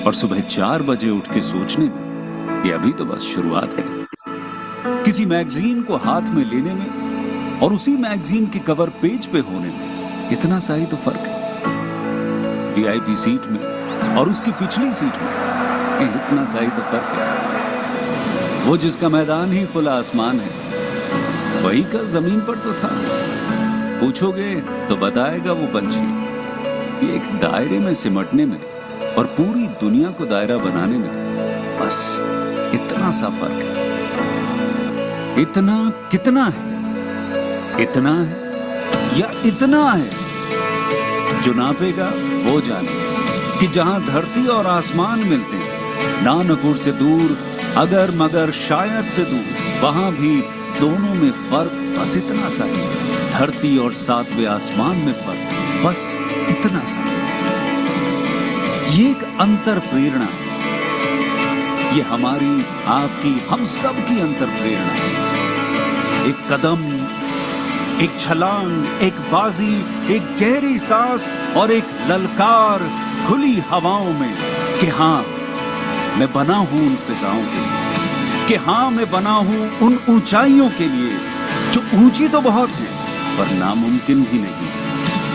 और सुबह 4 बजे उठ के सोचने में ये अभी तो बस शुरुआत है। किसी मैगजीन को हाथ में लेने में और उसी मैगजीन के कवर पेज पे होने में इतना सा ही तो फर्क है। वीआईपी सीट में और उसकी पिछली सीट में इतना सा ही तो फर्क है। वो जिसका मैदान ही खुला आसमान है, वही कल जमीन पर तो था। पूछोगे तो बताएगा वो पंछी, एक दायरे में सिमटने में और पूरी दुनिया को दायरा बनाने में बस इतना सा फर्क है। इतना कितना है? इतना है या इतना है? जो नापेगा वो जाने कि जहां धरती और आसमान मिलते हैं, नानपुर से दूर, अगर मगर शायद से दूर, वहां भी दोनों में फर्क बस इतना सा है। धरती और सातवें आसमान में फर्क बस इतना सा है। ये एक अंतर प्रेरणा, ये हमारी, आपकी, हम सब की अंतर प्रेरणा है। एक कदम, एक छलांग, एक बाजी, एक गहरी सांस और एक ललकार खुली हवाओं में कि हाँ मैं बना हूं उन फिजाओं के लिए, कि हाँ मैं बना हूं उन ऊंचाइयों के लिए जो ऊंची तो बहुत है पर नामुमकिन भी नहीं,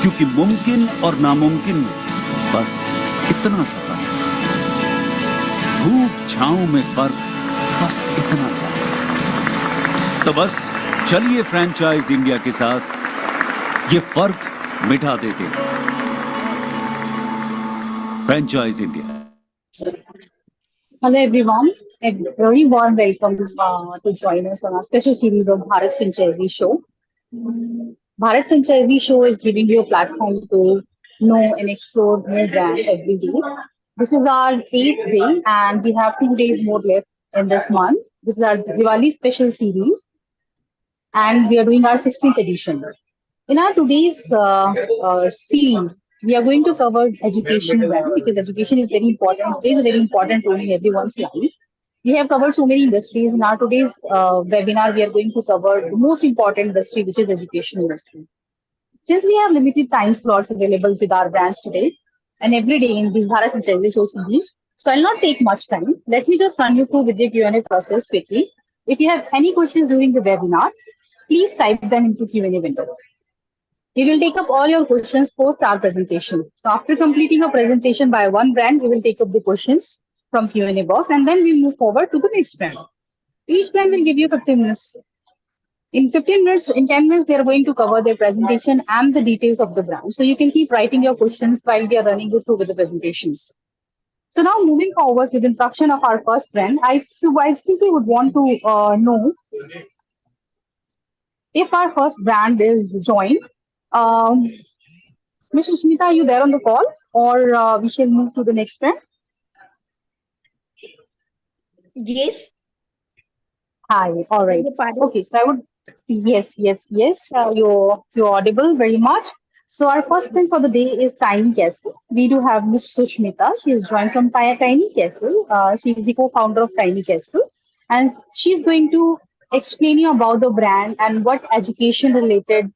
क्योंकि मुमकिन और नामुमकिन में बस इतना सा फर्क है। धूप छांव में फर्क बस इतना सा। तो बस चलिए फ्रेंचाइज इंडिया के साथ ये फर्क मिटा देते हैं। Franchise India. Hello everyone, a very warm welcome to join us on our special series of Bharat Franchisee Show. Bharat Franchisee Show is giving you a platform to know and explore new brand every day. This is our 8th day and we have 2 days more left in this month. This is our Diwali special series and we are doing our 16th edition. In our today's series, we are going to cover education well because education is very important. It plays a very important role in everyone's life. We have covered so many industries. In our today's webinar, we are going to cover the most important industry, which is education industry. Since we have limited time slots available with our brands today and every day in this Bharat Franchisee Show series, so I'll not take much time. Let me just run you through with the Q&A process quickly. If you have any questions during the webinar, please type them into Q&A window. We will take up all your questions post our presentation. So after completing a presentation by one brand, we will take up the questions from Q&A box and then we move forward to the next brand. Each brand will give you 15 minutes. In 15 minutes, in 10 minutes, they are going to cover their presentation and the details of the brand. So you can keep writing your questions while we are running you through with the presentations. So now moving forward with the introduction of our first brand, I simply would want to know if our first brand is joined. Ms. Sushmita, are you there on the call or we shall move to the next brand? Yes. Hi, all right. Okay, so I would, yes, you're audible very much. So our first brand for the day is Tiny Castle. We do have Ms. Sushmita. She is joined from Tiny Castle. She is the co-founder of Tiny Castle. And she's going to explain you about the brand and what education related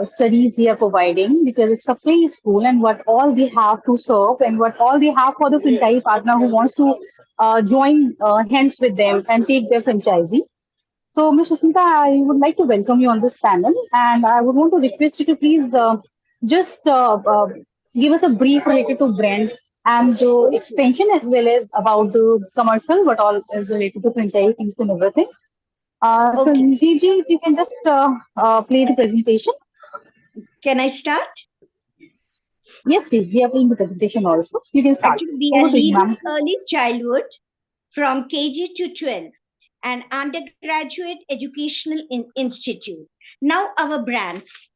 studies they are providing because it's a play school and what all they have to serve and what all they have for the franchise partner who wants to join hands with them and take their franchisee. So, Ms. Susmita, I would like to welcome you on this panel and I would want to request you to please just give us a brief related to brand and the extension as well as about the commercial, what all is related to franchise and everything. So, Gigi, if you can just play the presentation. Can I start? Yes, please. We are playing the presentation also. You can start. Actually, we are leading early childhood from KG to 12 and undergraduate educational institute. Now our brands.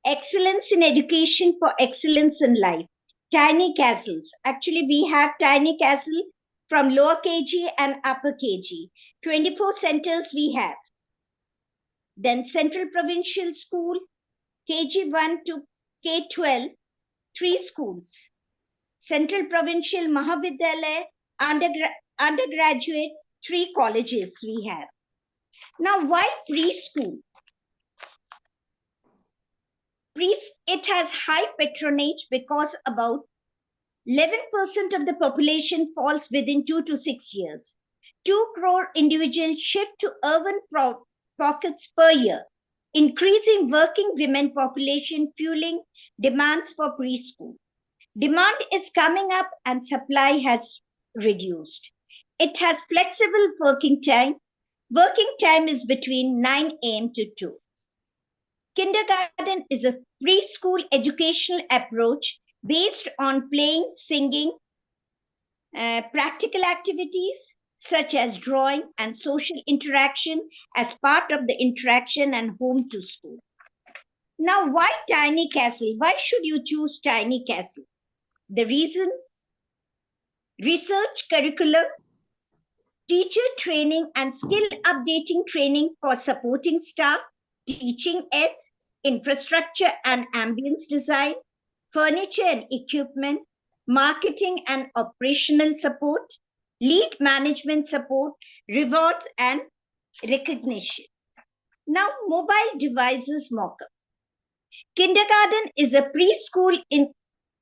Excellence in education for excellence in life. Tiny Castles. Actually, we have Tiny Castle from lower KG and upper KG. 24 centers we have. Then Central Provincial School, KG1 to K12, 3 schools. Central Provincial Mahavidyalaya, undergraduate, 3 colleges we have. Now, why preschool? It has high patronage because about 11% of the population falls within 2 to 6 years. 2 crore individuals shift to urban pockets per year, increasing working women population fueling demands for preschool. Demand is coming up and supply has reduced. It has flexible working time. Working time is between 9 a.m. to 2. Kindergarten is a preschool educational approach based on playing, singing, practical activities such as drawing and social interaction as part of the interaction and home to school. Now, why Tiny Castle? Why should you choose Tiny Castle? The reason: research curriculum, teacher training and skill updating training for supporting staff, teaching aids, infrastructure and ambience design, furniture and equipment, marketing and operational support, lead management support, rewards and recognition. Now, mobile devices mock-up. Kindergarten is a preschool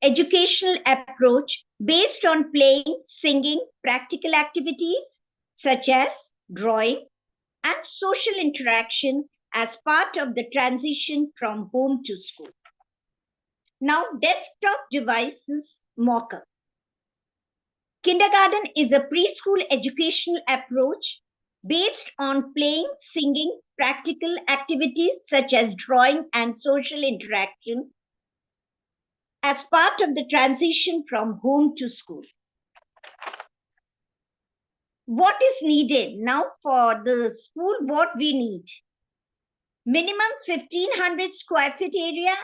educational approach based on playing, singing, practical activities such as drawing and social interaction as part of the transition from home to school. Now, desktop devices mock-up. Kindergarten is a preschool educational approach based on playing, singing, practical activities such as drawing and social interaction as part of the transition from home to school. What is needed now for the school? What we need? Minimum 1500 square feet area.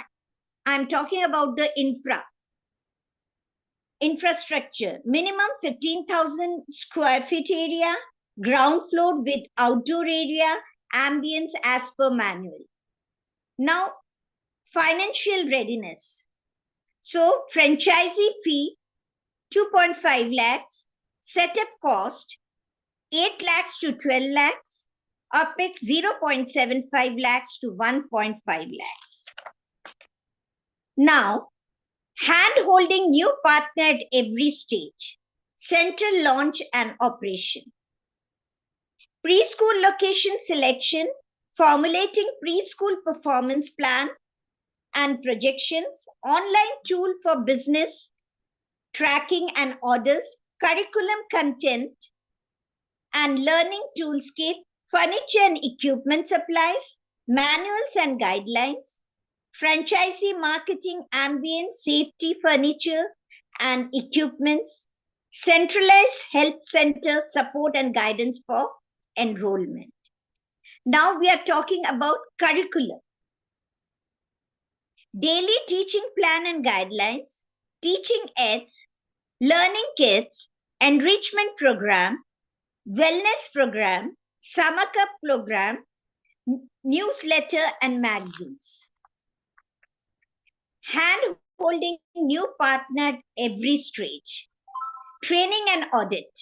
I'm talking about the infrastructure. Minimum 15,000 square feet area, ground floor with outdoor area, ambience as per manual. Now, financial readiness. So, franchisee fee 2.5 lakhs, setup cost 8 lakhs to 12 lakhs, OPEX 0.75 lakhs to 1.5 lakhs. Now, hand-holding new partner at every stage, central launch and operation. Preschool location selection, formulating preschool performance plan and projections, online tool for business tracking and orders, curriculum content and learning toolkit, furniture and equipment supplies, manuals and guidelines, franchisee marketing, ambience, safety, furniture and equipments, centralized help center support and guidance for enrollment. Now we are talking about curriculum. Daily teaching plan and guidelines, teaching aids, learning kits, enrichment program, wellness program, summer cup program, newsletter and magazines. Hand holding new partner at every stage. Training and audit.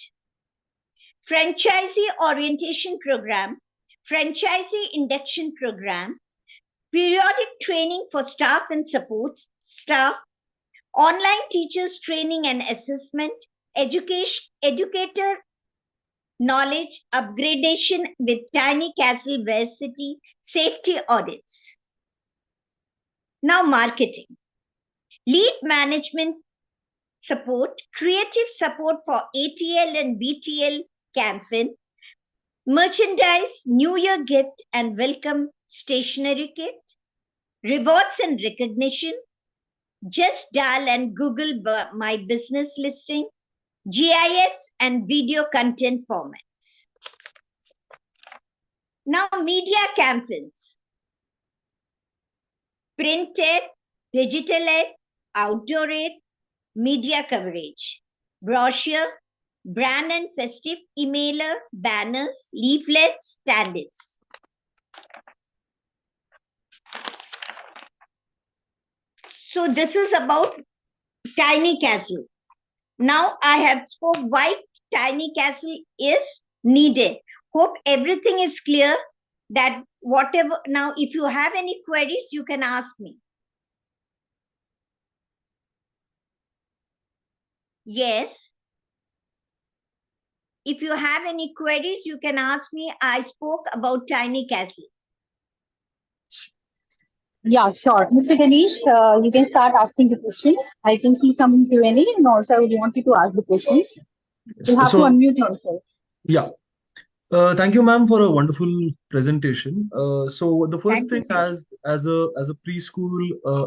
Franchisee orientation program, franchisee induction program, periodic training for staff and support staff, online teachers training and assessment, educator knowledge upgradation with Tiny Castle Varsity safety audits. Now, marketing. Lead management support, creative support for ATL and BTL campaign, merchandise, New Year gift and welcome stationery kit, rewards and recognition, just dial and Google my business listing, GIS and video content formats. Now, media campaigns. Print ad, digital ad, outdoor ad, media coverage, brochure, brand and festive, emailer, banners, leaflets, stand-ins. So this is about Tiny Castle. Now I have spoke why Tiny Castle is needed. Hope everything is clear. That whatever, now if you have any queries, you can ask me. Yes. If you have any queries, you can ask me. I spoke about Tiny Castle. Yeah, sure. Mr. Ganesh, you can start asking the questions. I can see some Q&A and also I would want you to ask the questions. You'll have to So, unmute yourself. yeah. Thank you, ma'am, for a wonderful presentation. So the first Thank you, thing, sir. as a preschool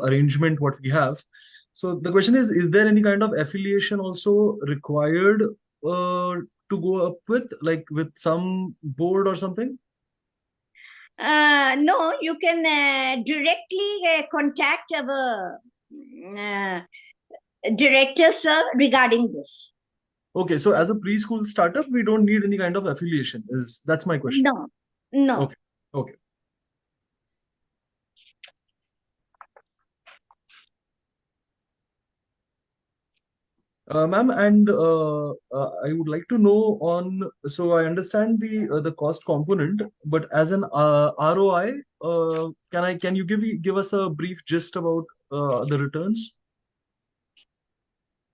arrangement, what we have. So the question is there any kind of affiliation also required to go up with, like with some board or something? No, you can directly contact our uh, director, sir, regarding this. Okay, so as a preschool startup, we don't need any kind of affiliation. That's my question. No, no. Okay, okay. Ma'am, and I would like to know on, so I understand the cost component, but as an ROI, can you give us a brief gist about the returns?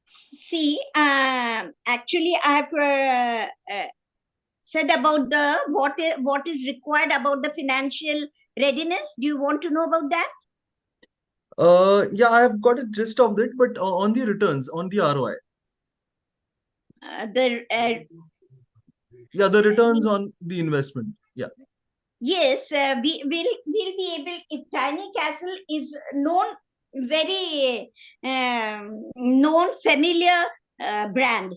See, actually, I have said about the what is required about the financial readiness. Do you want to know about that? Yeah, I have got a gist of it, but on the returns, on the ROI. The Yeah, the returns on the investment. Yeah. Yes, we'll be able, if Tiny Castle is known, very known familiar brand,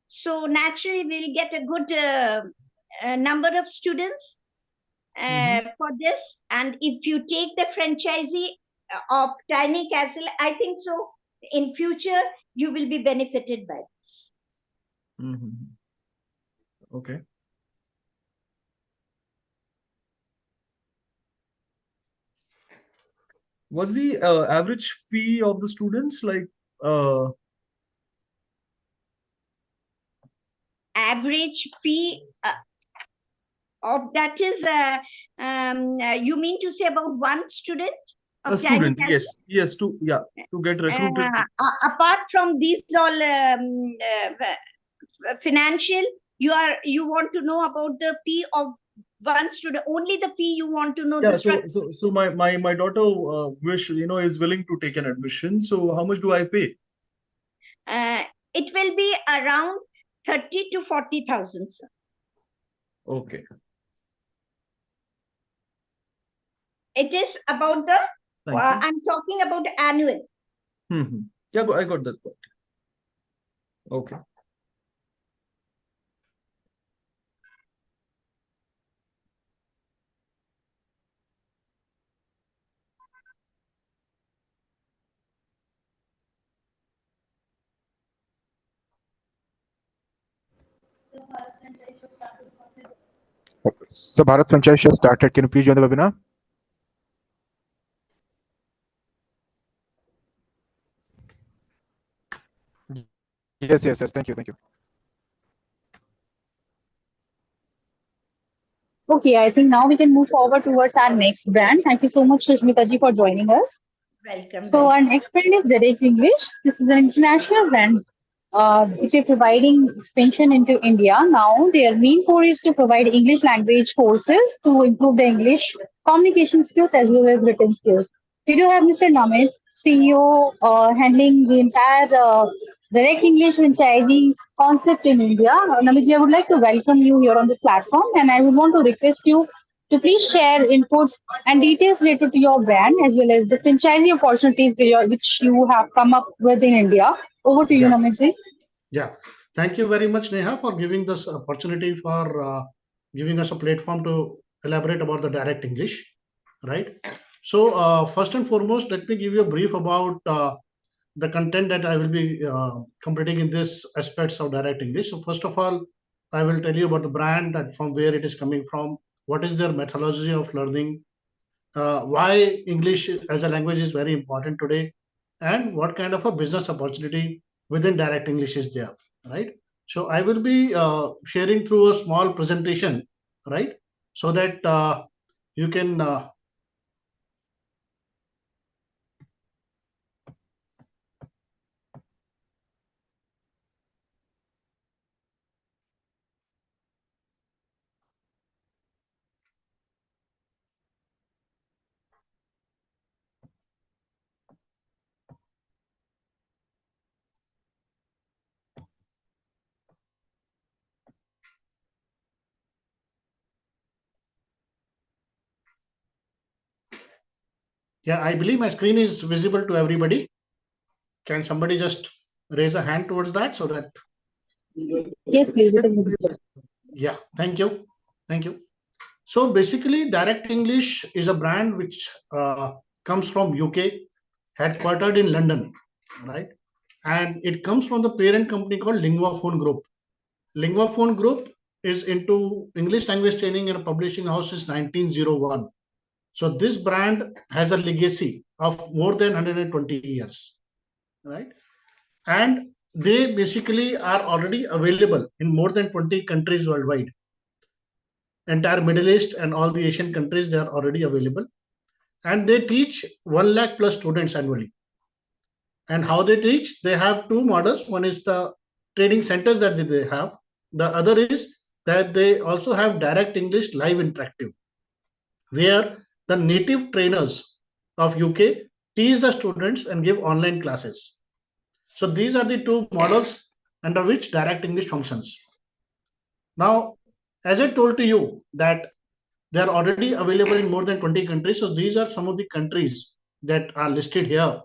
so naturally we'll get a good number of students Mm-hmm. for this. And if you take the franchisee of Tiny Castle, I think so in future you will be benefited by this. Mm-hmm. Okay. What's the average fee of the students? Like, Average fee of that is you mean to say about one student a of Tiny student, Castle? yes, yes, to get recruited. Apart from these all financial, you want to know about the fee of one student, only the fee you want to know, the Yeah, structure. so my daughter is willing to take an admission. So how much do I pay? It will be around 30 to 40,000, sir. Okay, It is about the thank you. I'm talking about annual. Mm-hmm. Yeah, I got that point. Okay. So Bharat franchise just started. Can you please join the webinar? Yes. Thank you. Okay, I think now we can move forward towards our next brand. Thank you so much, Shashmita ji, for joining us. Welcome. So our next brand is Direct English. This is an international brand which is providing expansion into India. Now their main core is to provide English language courses to improve the English communication skills as well as written skills. We do have Mr. Namit, CEO, handling the entire Direct English franchising concept in India. Namit, I would like to welcome you here on this platform, and I would want to request you to please share inputs and details related to your brand as well as the franchisee opportunities which you have come up with in India. Over to you, Yeah, Namit. yeah. Thank you very much, Neha, for giving this opportunity for giving us a platform to elaborate about the direct English, right? So, first and foremost, let me give you a brief about the content that I will be completing in this aspects of direct English. So, first of all, I will tell you about the brand, that from where it is coming from, what is their methodology of learning, why English as a language is very important today, and what kind of a business opportunity within direct English is there, right? So I will be sharing through a small presentation, right? So that you can Yeah, I believe my screen is visible to everybody. Can somebody just raise a hand towards that so that? Yes, please. It is visible. Yeah, thank you. Thank you. So basically, Direct English is a brand which comes from UK, headquartered in London, right? And it comes from the parent company called Linguaphone Group. Linguaphone Group is into English language training and publishing house since 1901. So this brand has a legacy of more than 120 years, right? And they basically are already available in more than 20 countries worldwide. Entire Middle East and all the Asian countries, they are already available. And they teach 1 lakh plus students annually. And how they teach? They have two models. One is the training centers that they have. The other is that they also have Direct English live interactive, where the native trainers of UK teach the students and give online classes. So these are the two models under which Direct English functions. Now, as I told to you that they are already available in more than 20 countries. So these are some of the countries that are listed here,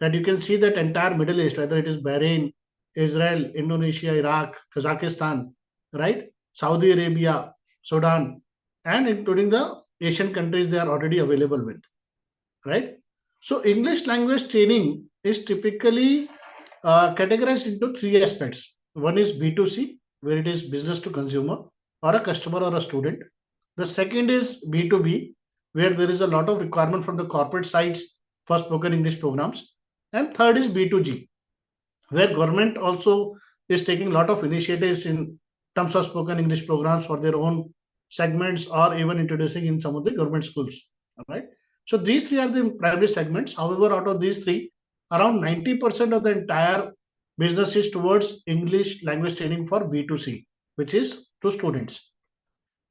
that you can see that entire Middle East, whether it is Bahrain, Israel, Indonesia, Iraq, Kazakhstan, right? Saudi Arabia, Sudan, and including the Asian countries they are already available with, right? So English language training is typically categorized into three aspects. One is B2C, where it is business to consumer, or a customer or a student. The second is B2B, where there is a lot of requirement from the corporate sides for spoken English programs. And third is B2G, where government also is taking a lot of initiatives in terms of spoken English programs for their own segments, or even introducing in some of the government schools. All right. So these three are the primary segments. However, out of these three, around 90% of the entire business is towards English language training for B2C, which is to students.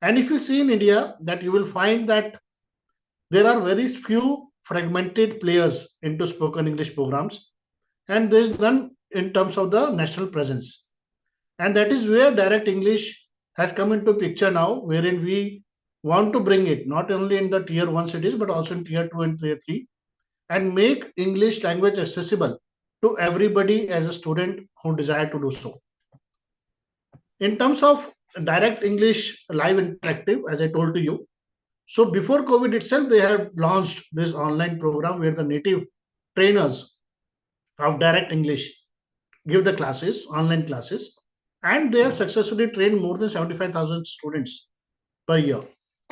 And if you see in India, that you will find that there are very few fragmented players into spoken English programs, and there is none in terms of the national presence. And that is where Direct English has come into picture now, wherein we want to bring it not only in the tier 1 cities, but also in tier 2 and tier 3, and make English language accessible to everybody as a student who desire to do so. In terms of Direct English live interactive, as I told to you, so before COVID itself, they have launched this online program where the native trainers of Direct English give the classes, online classes, and they have successfully trained more than 75,000 students per year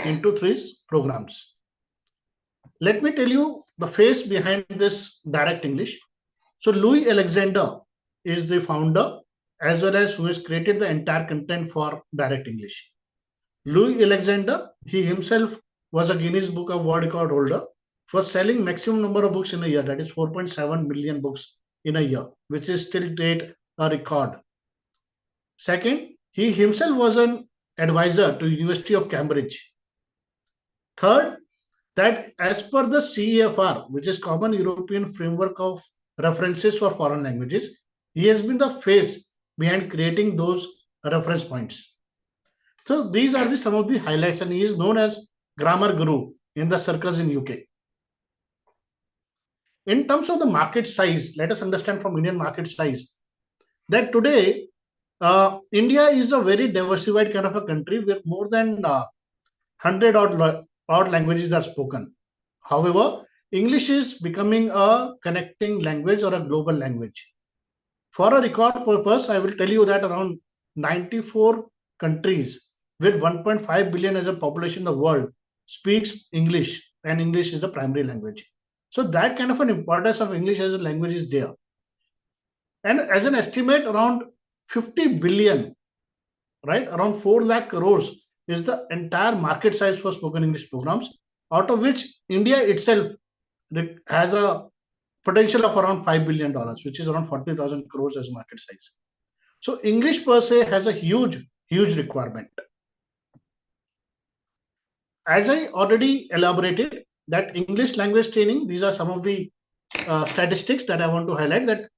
into three programs. Let me tell you the face behind this Direct English. So Louis Alexander is the founder, as well as who has created the entire content for Direct English. Louis Alexander, he himself was a Guinness Book of World Record holder for selling maximum number of books in a year, that is 4.7 million books in a year, which is still date a record. Second, he himself was an advisor to University of Cambridge. Third, that as per the CEFR, which is Common European Framework of References for Foreign Languages, he has been the face behind creating those reference points. So these are some of the highlights, and he is known as grammar guru in the circles in UK. In terms of the market size, let us understand from Indian market size that today India is a very diversified kind of a country where more than 100 odd languages are spoken. However, English is becoming a connecting language or a global language. For a record purpose, I will tell you that around 94 countries with 1.5 billion as a population in the world speaks English, and English is the primary language. So that kind of an importance of English as a language is there. And as an estimate, around 50 billion, right, around 4 lakh crores is the entire market size for spoken English programs, out of which India itself has a potential of around $5 billion, which is around 40,000 crores as market size. So English per se has a huge requirement. As I already elaborated, that English language training, these are some of the statistics that I want to highlight, that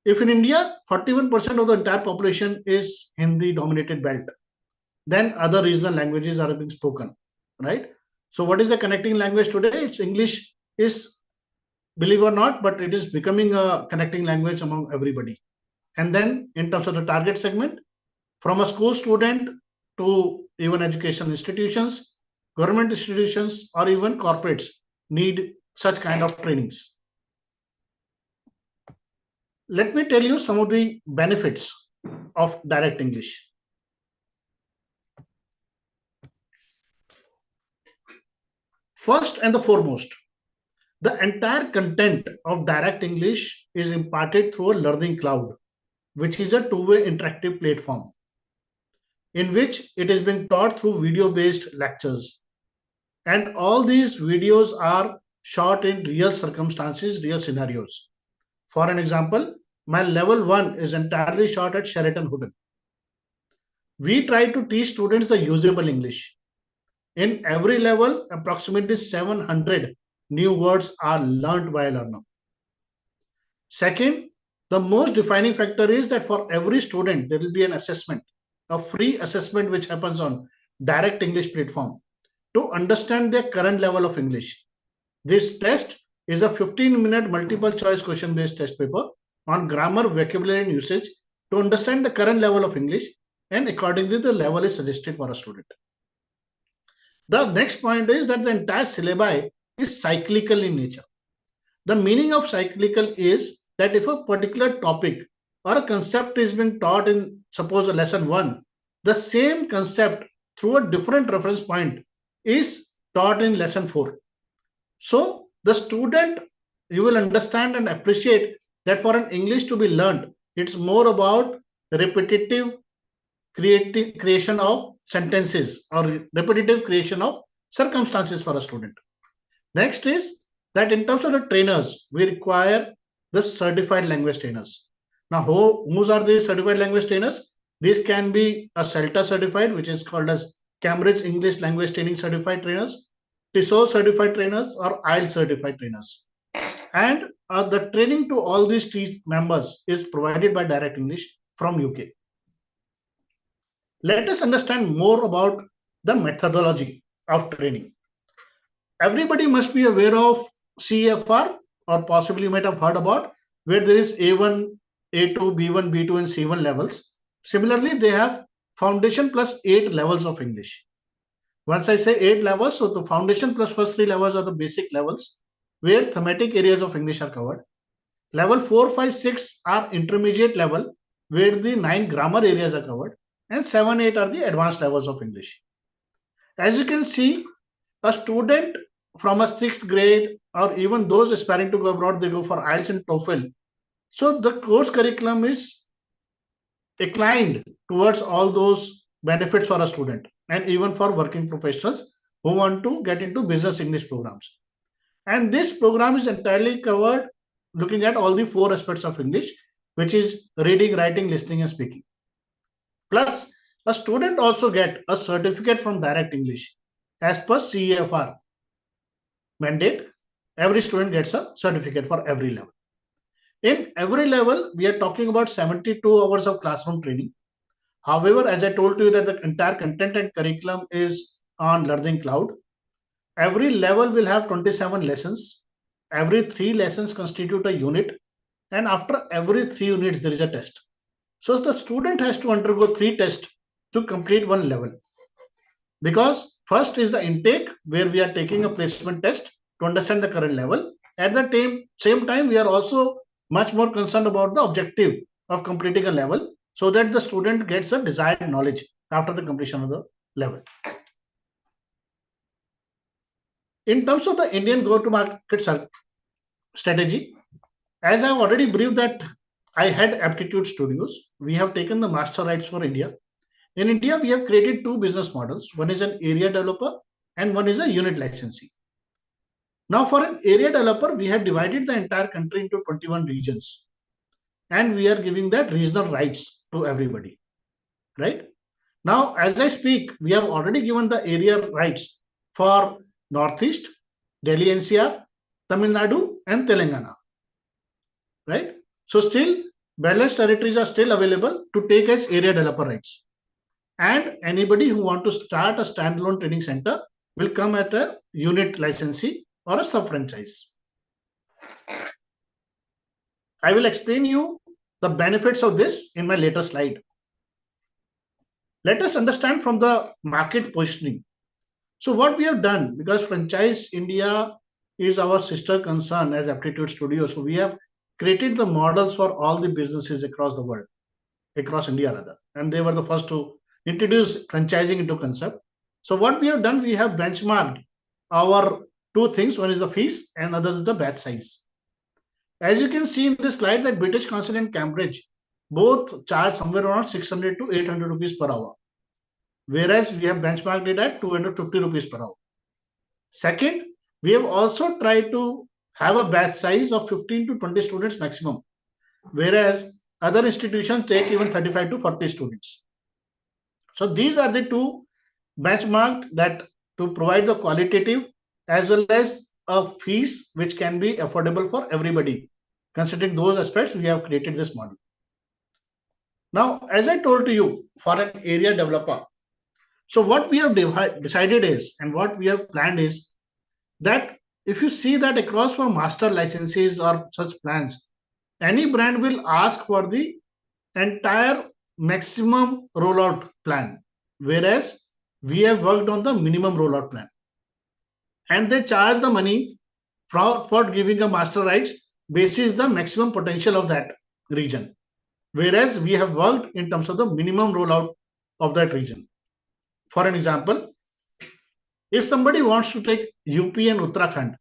if in India, 41% of the entire population is Hindi dominated belt, then other regional languages are being spoken, right? So what is the connecting language today? It's English is believe or not, but it is becoming a connecting language among everybody. And then in terms of the target segment, from a school student to even education institutions, government institutions, or even corporates need such kind of trainings. Let me tell you some of the benefits of direct English. First and the foremost, the entire content of direct English is imparted through a learning cloud, which is a two-way interactive platform in which it is being taught through video-based lectures. And all these videos are shot in real circumstances, real scenarios. For an example, my level 1 is entirely shot at Sheraton Hotel. We try to teach students the usable English. In every level, approximately 700 new words are learned by a learner. Second, the most defining factor is that for every student, there will be an assessment, a free assessment which happens on direct English platform to understand their current level of English. This test is a 15-minute multiple choice question based test paper on grammar, vocabulary and usage to understand the current level of English, and accordingly the level is suggested for a student. The next point is that the entire syllabi is cyclical in nature. The meaning of cyclical is that if a particular topic or a concept is being taught in, suppose, a lesson 1, the same concept through a different reference point is taught in lesson 4. So the student, you will understand and appreciate that for an English to be learned, it's more about repetitive creation of sentences or repetitive creation of circumstances for a student. Next is that in terms of the trainers, we require the certified language trainers. Now, whose are these certified language trainers? These can be a CELTA certified, which is called as Cambridge English Language Training Certified Trainers, TESOL certified trainers, or IELTS certified trainers. And the training to all these members is provided by Direct English from UK. Let us understand more about the methodology of training. Everybody must be aware of CFR, or possibly you might have heard about, where there is A1, A2, B1, B2 and C1 levels. Similarly, they have foundation plus 8 levels of English. Once I say 8 levels, so the foundation plus first 3 levels are the basic levels where thematic areas of English are covered. Level 4, 5, 6 are intermediate level where the 9 grammar areas are covered, and 7, 8 are the advanced levels of English. As you can see, a student from a 6th grade or even those aspiring to go abroad, they go for IELTS and TOEFL. So the course curriculum is inclined towards all those benefits for a student and even for working professionals who want to get into business English programs. And this program is entirely covered looking at all the 4 aspects of English, which is reading, writing, listening and speaking. Plus, a student also get a certificate from Direct English as per CFR mandate. Every student gets a certificate for every level. In every level, we are talking about 72 hours of classroom training. However, as I told you that the entire content and curriculum is on Learning Cloud, every level will have 27 lessons. Every 3 lessons constitute a unit, and after every 3 units, there is a test. So the student has to undergo 3 tests to complete one level. Because first is the intake, where we are taking a placement test to understand the current level. At the same time, we are also much more concerned about the objective of completing a level so that the student gets a desired knowledge after the completion of the level. In terms of the Indian go-to-market strategy, as I've already briefed that I had aptitude studios, we have taken the master rights for India. In India, we have created 2 business models. One is an area developer and one is a unit licensee. Now, for an area developer, we have divided the entire country into 21 regions. And we are giving that regional rights to everybody. Right? Now, as I speak, we have already given the area rights for Northeast, Delhi NCR, Tamil Nadu, and Telangana. Right? So still, balanced territories are still available to take as area developer rights. And anybody who want to start a standalone training center will come at a unit licensee or a sub-franchise. I will explain you the benefits of this in my later slide. Let us understand from the market positioning. So what we have done, because Franchise India is our sister concern as Aptitude Studio, so we have created the models for all the businesses across the world, across India rather, and they were the first to introduce franchising into concept. So what we have done, we have benchmarked our two things. One is the fees and other is the batch size. As you can see in this slide, that British Council and Cambridge both charge somewhere around 600 to 800 rupees per hour, whereas we have benchmarked it at 250 rupees per hour. Second, we have also tried to have a batch size of 15 to 20 students maximum, whereas other institutions take even 35 to 40 students. So these are the two benchmarked that to provide the qualitative as well as a fees which can be affordable for everybody. Considering those aspects, we have created this model. Now, as I told to you, for an area developer, so what we have decided is, and what we have planned is, that if you see that across for master licenses or such plans, any brand will ask for the entire maximum rollout plan, whereas we have worked on the minimum rollout plan. And they charge the money for giving a master rights basis the maximum potential of that region, whereas we have worked in terms of the minimum rollout of that region. For an example, if somebody wants to take UP and Uttarakhand,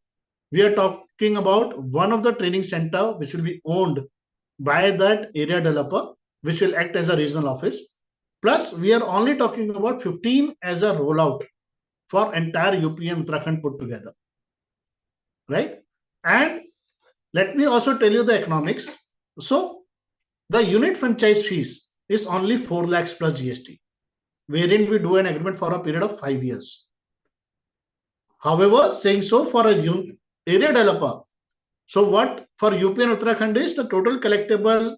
we are talking about one of the training center which will be owned by that area developer, which will act as a regional office. Plus, we are only talking about 15 as a rollout for entire UP and Uttarakhand put together, right? And let me also tell you the economics. So the unit franchise fees is only 4 lakhs plus GST, wherein we do an agreement for a period of 5 years. However, saying so for a area developer, so what for UP and Uttarakhand is the total collectible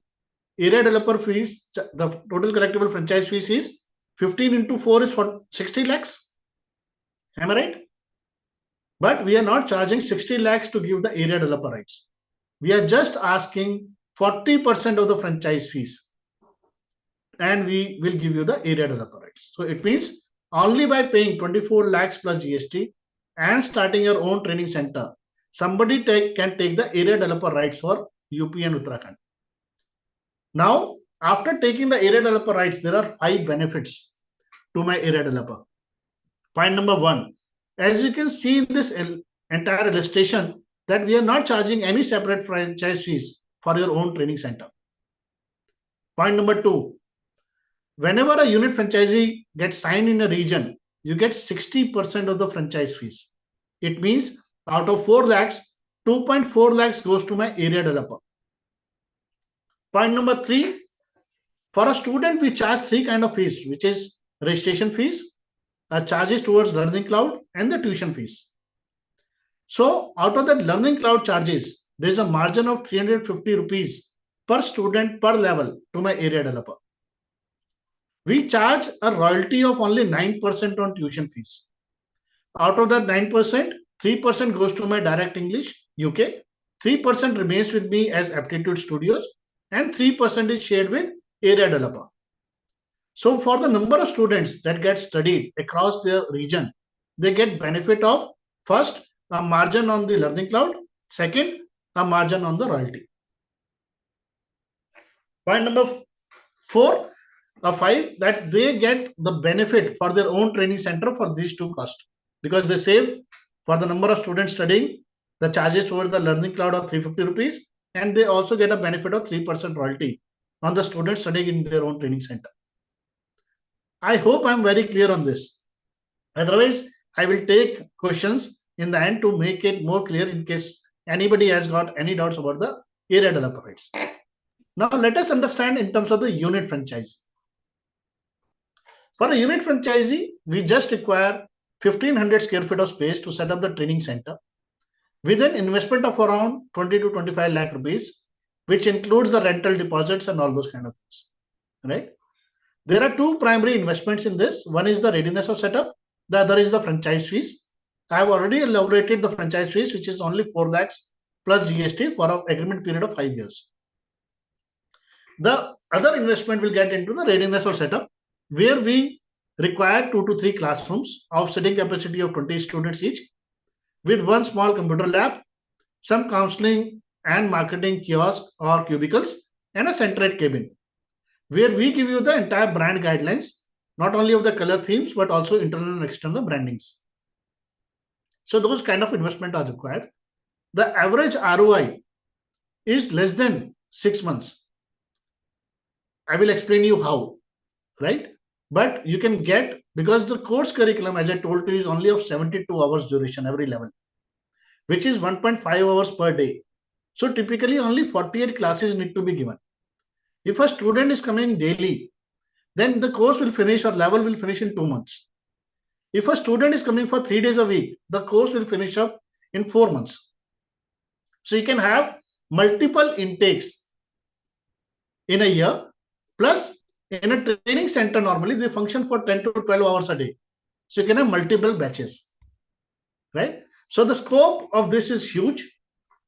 area developer fees, the total collectible franchise fees is 15 into 4 is for 60 lakhs. Am I right? But we are not charging 60 lakhs to give the area developer rights. We are just asking 40% of the franchise fees, and we will give you the area developer rights. So it means only by paying 24 lakhs plus GST and starting your own training center, somebody can take the area developer rights for UP and Uttarakhand. Now, after taking the area developer rights, there are 5 benefits to my area developer. Point number 1, as you can see in this entire illustration, that we are not charging any separate franchise fees for your own training center. Point number 2, whenever a unit franchisee gets signed in a region, you get 60% of the franchise fees. It means out of 4 lakhs, 2.4 lakhs goes to my area developer. Point number 3, for a student, we charge 3 kind of fees, which is registration fees, charges towards Learning Cloud, and the tuition fees. So out of that Learning Cloud charges, there is a margin of 350 rupees per student per level to my area developer. We charge a royalty of only 9% on tuition fees. Out of that 9%, 3% goes to my Direct English UK, 3% remains with me as Aptitude Studios, and 3% is shared with area developer. So for the number of students that get studied across the region, they get benefit of first, a margin on the Learning Cloud, second, a margin on the royalty. Point number 4, 5, that they get the benefit for their own training center for these 2 costs, because they save for the number of students studying, the charges towards the Learning Cloud are 350 rupees, and they also get a benefit of 3% royalty on the students studying in their own training center. I hope I'm very clear on this. Otherwise, I will take questions in the end to make it more clear in case anybody has got any doubts about the area developer rights. Now, let us understand in terms of the unit franchise. For a unit franchisee, we just require 1500 square feet of space to set up the training center with an investment of around 20 to 25 lakh rupees, which includes the rental deposits and all those kind of things, right? There are 2 primary investments in this. One is the readiness of setup. The other is the franchise fees. I have already elaborated the franchise fees, which is only 4 lakhs plus GST for an agreement period of 5 years. The other investment will get into the readiness or setup, where we require 2 to 3 classrooms of sitting capacity of 20 students each, with one small computer lab, some counseling and marketing kiosk or cubicles, and a centered cabin, where we give you the entire brand guidelines, not only of the color themes, but also internal and external brandings. So those kind of investment are required. The average ROI is less than 6 months. I will explain you how, right? But you can get, because the course curriculum, as I told you, is only of 72 hours duration every level, which is 1.5 hours per day. So typically only 48 classes need to be given. If a student is coming daily, then the course will finish or level will finish in 2 months. If a student is coming for 3 days a week, the course will finish up in 4 months. So you can have multiple intakes in a year, plus in a training center, normally they function for 10 to 12 hours a day. So you can have multiple batches, right? So the scope of this is huge.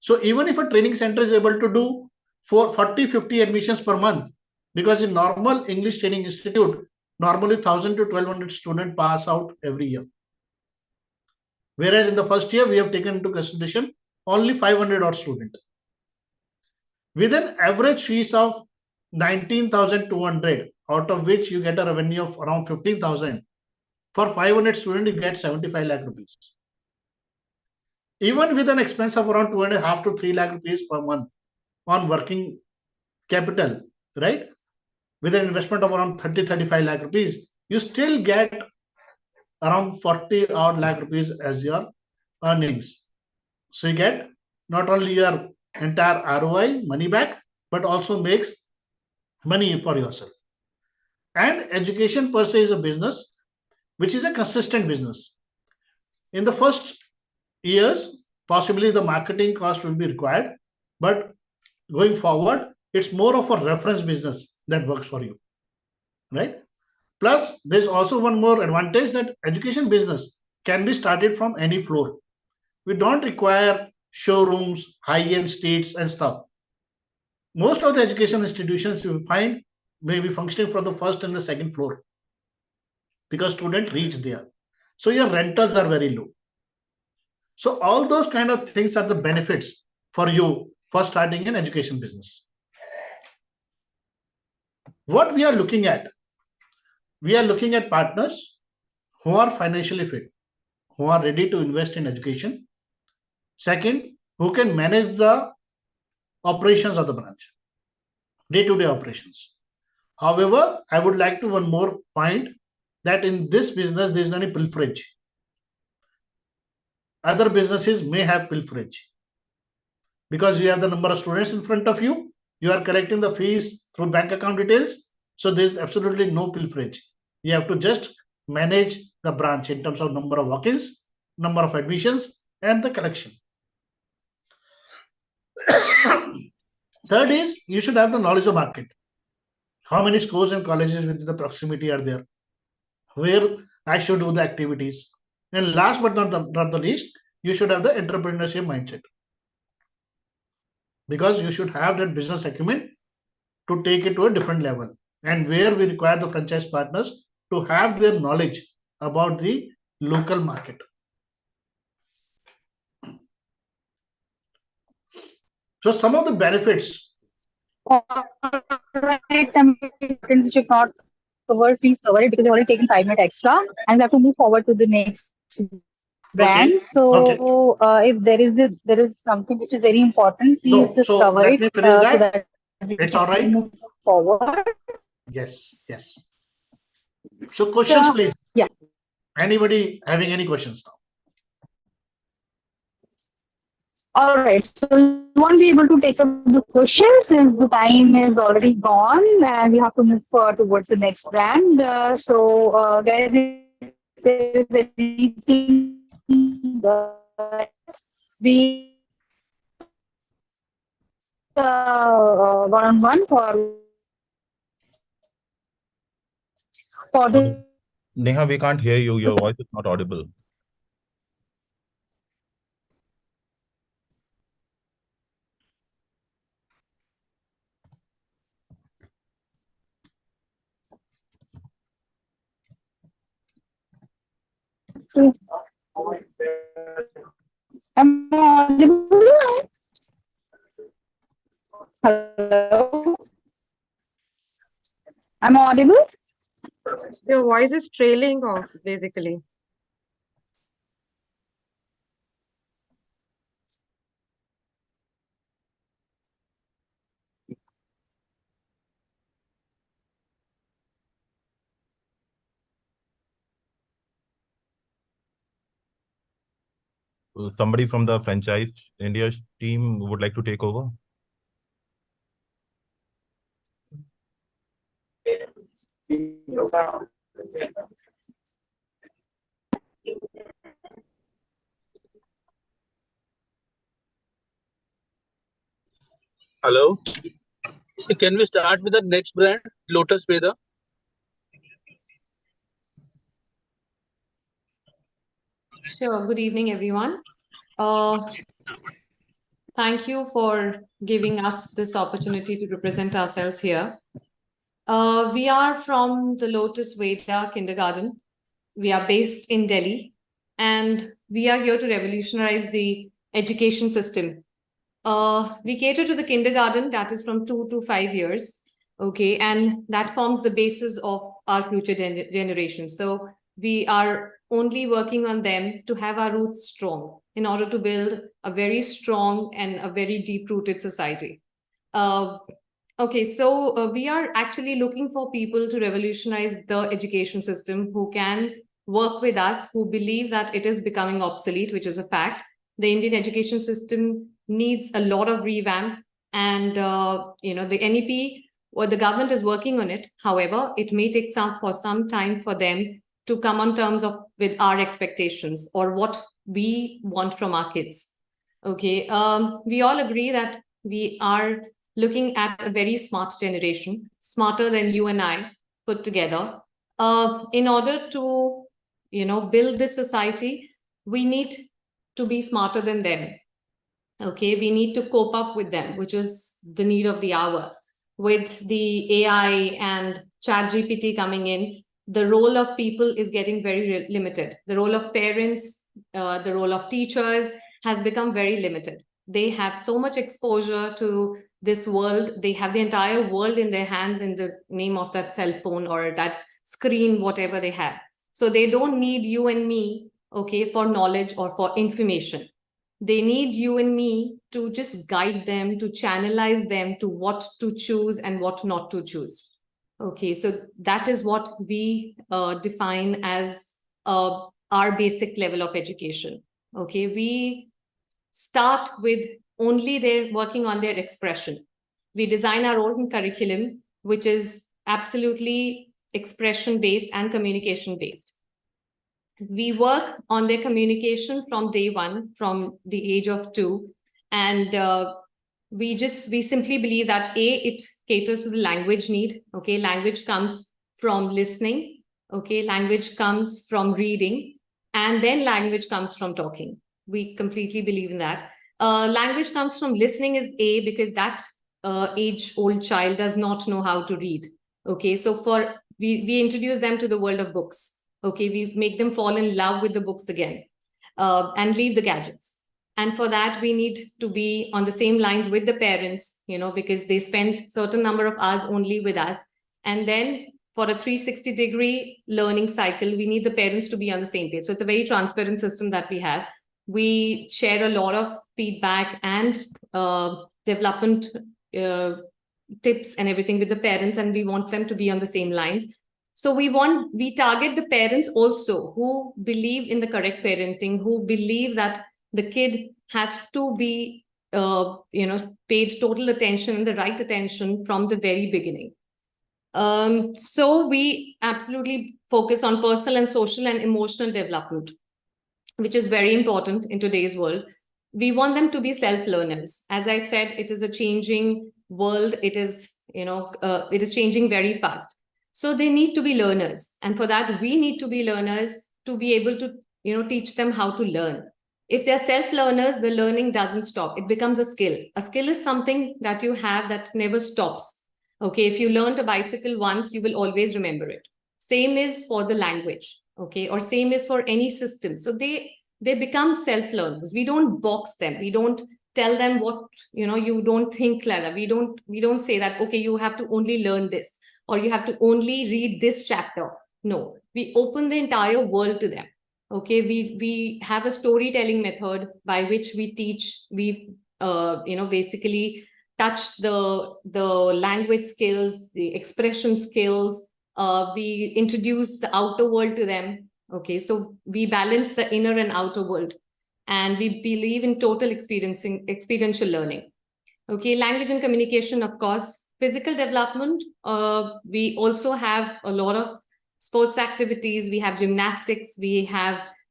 So even if a training center is able to do 40-50 admissions per month, because in normal English Training Institute, normally 1,000 to 1,200 students pass out every year. Whereas in the first year, we have taken into consideration only 500 odd students. With an average fees of 19,200, out of which you get a revenue of around 15,000. For 500 students, you get 75 lakh rupees. Even with an expense of around 2.5 to 3 lakh rupees per month on working capital, right? With an investment of around 30-35 lakh rupees, you still get around 40 odd lakh rupees as your earnings. So you get not only your entire ROI, money back, but also makes money for yourself. And education per se is a business, which is a consistent business. In the first years, possibly the marketing cost will be required, but going forward, it's more of a reference business that works for you, right? Plus, there's also one more advantage, that education business can be started from any floor. We don't require showrooms, high-end states and stuff. Most of the education institutions you will find may be functioning from the first and the second floor, because students reach there. So your rentals are very low. So all those kind of things are the benefits for you for starting an education business. What we are looking at? We are looking at partners who are financially fit, who are ready to invest in education. Second, who can manage the operations of the branch, day-to-day operations. However, I would like to one more point, that in this business, there is no any pilferage. Other businesses may have pilferage, because you have the number of students in front of you, you are collecting the fees through bank account details. So there is absolutely no pilferage. You have to just manage the branch in terms of number of walk-ins, number of admissions, and the collection. Third is, you should have the knowledge of market. How many schools and colleges within the proximity are there, where I should do the activities. And last but not the least, you should have the entrepreneurship mindset, because you should have that business acumen to take it to a different level, and where we require the franchise partners to have their knowledge about the local market. So some of the benefits. Alright, we should not cover, please cover it, because we've already taken 5 minutes extra and we have to move forward to the next brand. Okay. So if there is something which is very important, please No, just so cover let it me finish so that. that we It's can all right. move forward. Yes, yes. So questions, please. Yeah. Anybody having any questions now? All right, so you won't be able to take up the questions since the time is already gone and we have to move towards the next brand. Guys, if there is anything we one-on-one for the Neha, we can't hear you. Your voice is not audible. Am I audible? Hello? Am I audible? Your voice is trailing off, basically. Somebody from the franchise India team would like to take over. Hello. Can we start with the next brand, Lotus Veda? Sure. Good evening, everyone. Thank you for giving us this opportunity to represent ourselves here. We are from the Lotus Veda Kindergarten. We are based in Delhi, and we are here to revolutionize the education system. We cater to the kindergarten, that is from 2 to 5 years, okay, and that forms the basis of our future generation. So we are only working on them to have our roots strong in order to build a very strong and a very deep-rooted society. Okay, so we are actually looking for people to revolutionize the education system who can work with us, who believe that it is becoming obsolete, which is a fact. The Indian education system needs a lot of revamp, and the NEP or the government is working on it. However, it may take some time for them to come on terms with our expectations or what we want from our kids. Okay, we all agree that we are looking at a very smart generation, smarter than you and I put together. In order to build this society, we need to be smarter than them. Okay, we need to cope up with them, which is the need of the hour. With the AI and ChatGPT coming in, the role of people is getting very limited. The role of parents, the role of teachers has become very limited. They have so much exposure to this world. They have the entire world in their hands in the name of that cell phone or that screen, whatever they have. So they don't need you and me, okay, for knowledge or for information. They need you and me to just guide them, to channelize them to what to choose and what not to choose. Okay, so that is what we define as our basic level of education. Okay, we start with only their working on their expression. We design our own curriculum, which is absolutely expression-based and communication-based. We work on their communication from day one, from the age of 2, and we simply believe that it caters to the language need. Okay, language comes from listening. Okay, language comes from reading, and then language comes from talking. We completely believe in that. Language comes from listening is A, because that age-old child does not know how to read. Okay, so we introduce them to the world of books. Okay, we make them fall in love with the books again and leave the gadgets. And for that, we need to be on the same lines with the parents, because they spend certain number of hours only with us. And then for a 360-degree learning cycle, we need the parents to be on the same page. So it's a very transparent system that we have. We share a lot of feedback and development tips and everything with the parents, and we want them to be on the same lines. So we target the parents also who believe in the correct parenting, who believe that the kid has to be, paid total attention and the right attention from the very beginning. So we absolutely focus on personal and social and emotional development, which is very important in today's world. We want them to be self-learners. As I said, it is a changing world. It is, it is changing very fast. So they need to be learners. And for that, we need to be learners to be able to, teach them how to learn. If they're self-learners, the learning doesn't stop. It becomes a skill. A skill is something that you have that never stops. Okay, if you learned a bicycle once, you will always remember it. Same is for the language. Okay, or same is for any system. So they become self-learners. We don't box them. We don't tell them what, you don't think like that. We don't say that, okay, you have to only learn this, or you have to only read this chapter. No, we open the entire world to them. Okay, we have a storytelling method by which we teach. We basically touch the language skills, the expression skills. We introduce the outer world to them. Okay, so we balance the inner and outer world, and we believe in total experiential learning. Okay, language and communication, of course. Physical development, we also have a lot of sports activities. We have gymnastics. We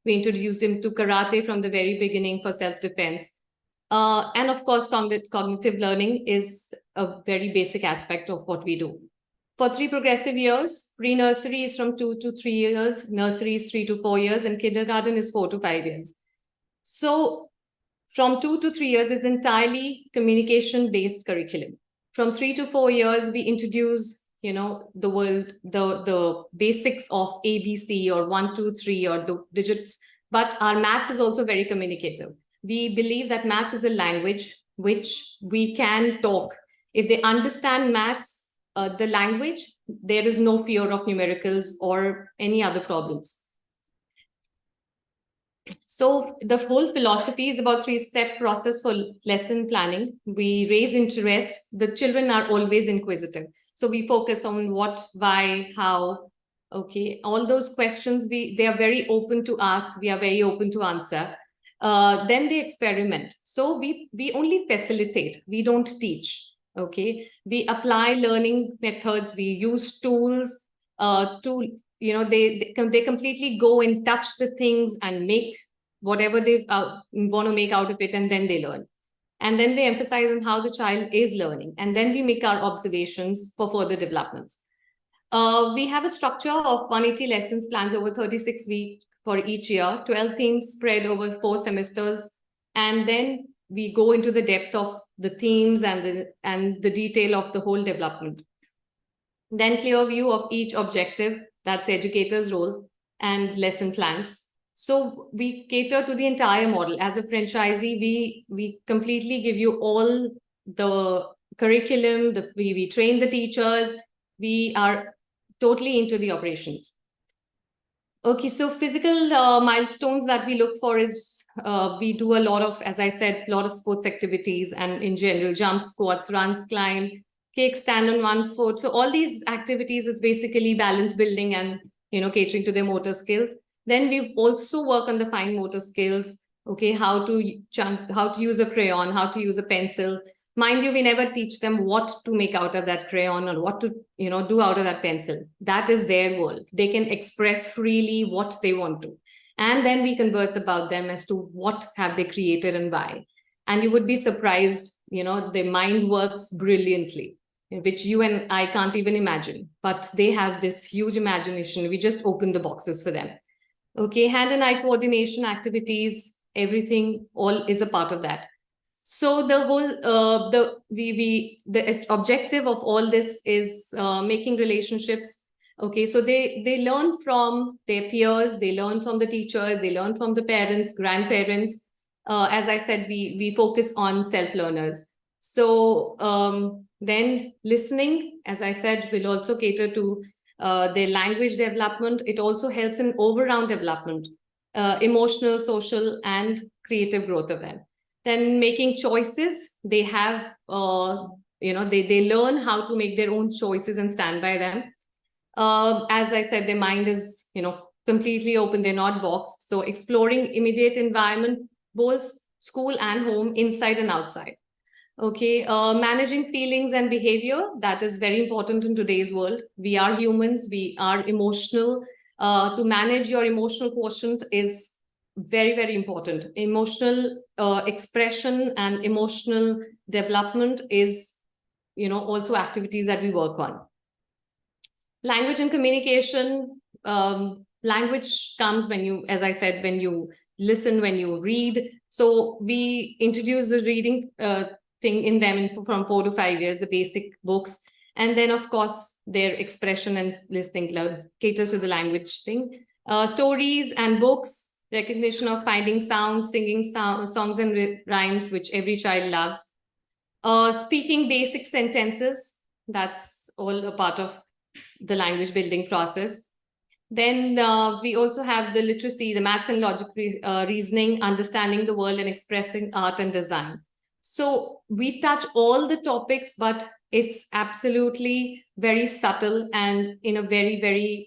introduced him to karate from the very beginning for self-defense. And of course, cognitive learning is a very basic aspect of what we do. For 3 progressive years, pre-nursery is from 2 to 3 years, nursery is 3 to 4 years, and kindergarten is 4 to 5 years. So from 2 to 3 years, it's entirely communication-based curriculum. From 3 to 4 years, we introduce, the basics of ABC or 1, 2, 3 or the digits. But our maths is also very communicative. We believe that maths is a language which we can talk. If they understand maths, the language, there is no fear of numericals or any other problems. So the whole philosophy is about 3-step process for lesson planning. We raise interest. The children are always inquisitive. So we focus on what, why, how. Okay, all those questions, they are very open to ask. We are very open to answer. Then they experiment. So we only facilitate. We don't teach. Okay, we apply learning methods. We use tools they completely go and touch the things and make whatever they want to make out of it, and then they learn. And then we emphasize on how the child is learning, and then we make our observations for further developments. We have a structure of 180 lessons plans over 36 weeks for each year, 12 themes spread over 4 semesters, and then we go into the depth of the themes and the detail of the whole development. Then clear view of each objective, that's educator's role, and lesson plans. So we cater to the entire model. As a franchisee, we completely give you all the curriculum, we train the teachers, we are totally into the operations. Okay, so physical milestones that we look for is we do a lot of, as I said, a lot of sports activities, and in general, jump, squats, runs, climb, cake stand on 1 foot. So all these activities is basically balance building and catering to their motor skills. Then we also work on the fine motor skills. Okay, how to use a crayon, how to use a pencil. Mind you, we never teach them what to make out of that crayon or what to do out of that pencil. That is their world. They can express freely what they want to. And then we converse about them as to what have they created and why. And you would be surprised, their mind works brilliantly, which you and I can't even imagine. But they have this huge imagination. We just open the boxes for them. Okay, hand and eye coordination activities, everything, all is a part of that. So the whole the objective of all this is making relationships. Okay, so they learn from their peers, they learn from the teachers, they learn from the parents, grandparents. As I said, we focus on self-learners. So then listening, as I said, will also cater to their language development. It also helps in all-round development, emotional, social, and creative growth of them. Then making choices, they have, they learn how to make their own choices and stand by them. As I said, their mind is, completely open. They're not boxed. So exploring immediate environment, both school and home, inside and outside. Okay, managing feelings and behavior, that is very important in today's world. We are humans, we are emotional. To manage your emotional quotient is very, very important. Emotional expression and emotional development is, also activities that we work on. Language and communication. Language comes when you, as I said, when you listen, when you read. So we introduce the reading thing in them from 4 to 5 years, the basic books. And then, of course, their expression and listening caters to the language thing. Stories and books, recognition of finding sounds, singing songs and rhymes, which every child loves. Speaking basic sentences, that's all a part of the language building process. Then we also have the literacy, the maths and logic reasoning, understanding the world and expressing art and design. So we touch all the topics, but it's absolutely very subtle and in a very, very,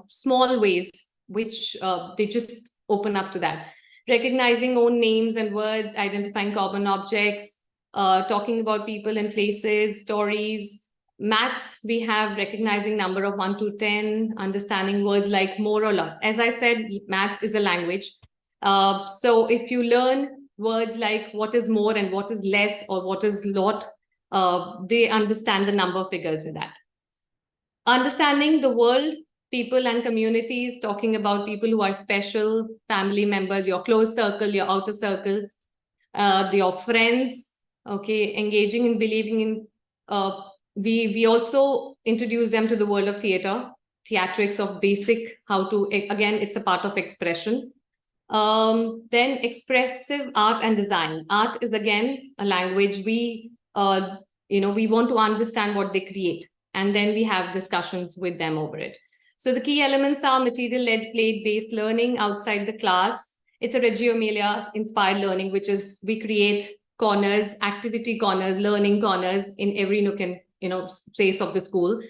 small ways, which they just open up to that. Recognizing own names and words, identifying common objects, talking about people and places, stories. Maths, we have recognizing number of 1 to 10, understanding words like more or less. As I said, maths is a language. So if you learn words like what is more and what is less or what is lot, they understand the number figures with that. Understanding the world, people and communities, talking about people who are special, family members, your close circle, your outer circle, your friends, okay, engaging in believing in, we also introduce them to the world of theater, theatrics of basic, how to, again, it's a part of expression. Then expressive art and design. Art is again a language. We want to understand what they create, and then we have discussions with them over it. So the key elements are material-led, play-based learning outside the class. It's a Reggio Emilia inspired learning, which is we create corners, activity corners, learning corners in every nook and space of the school.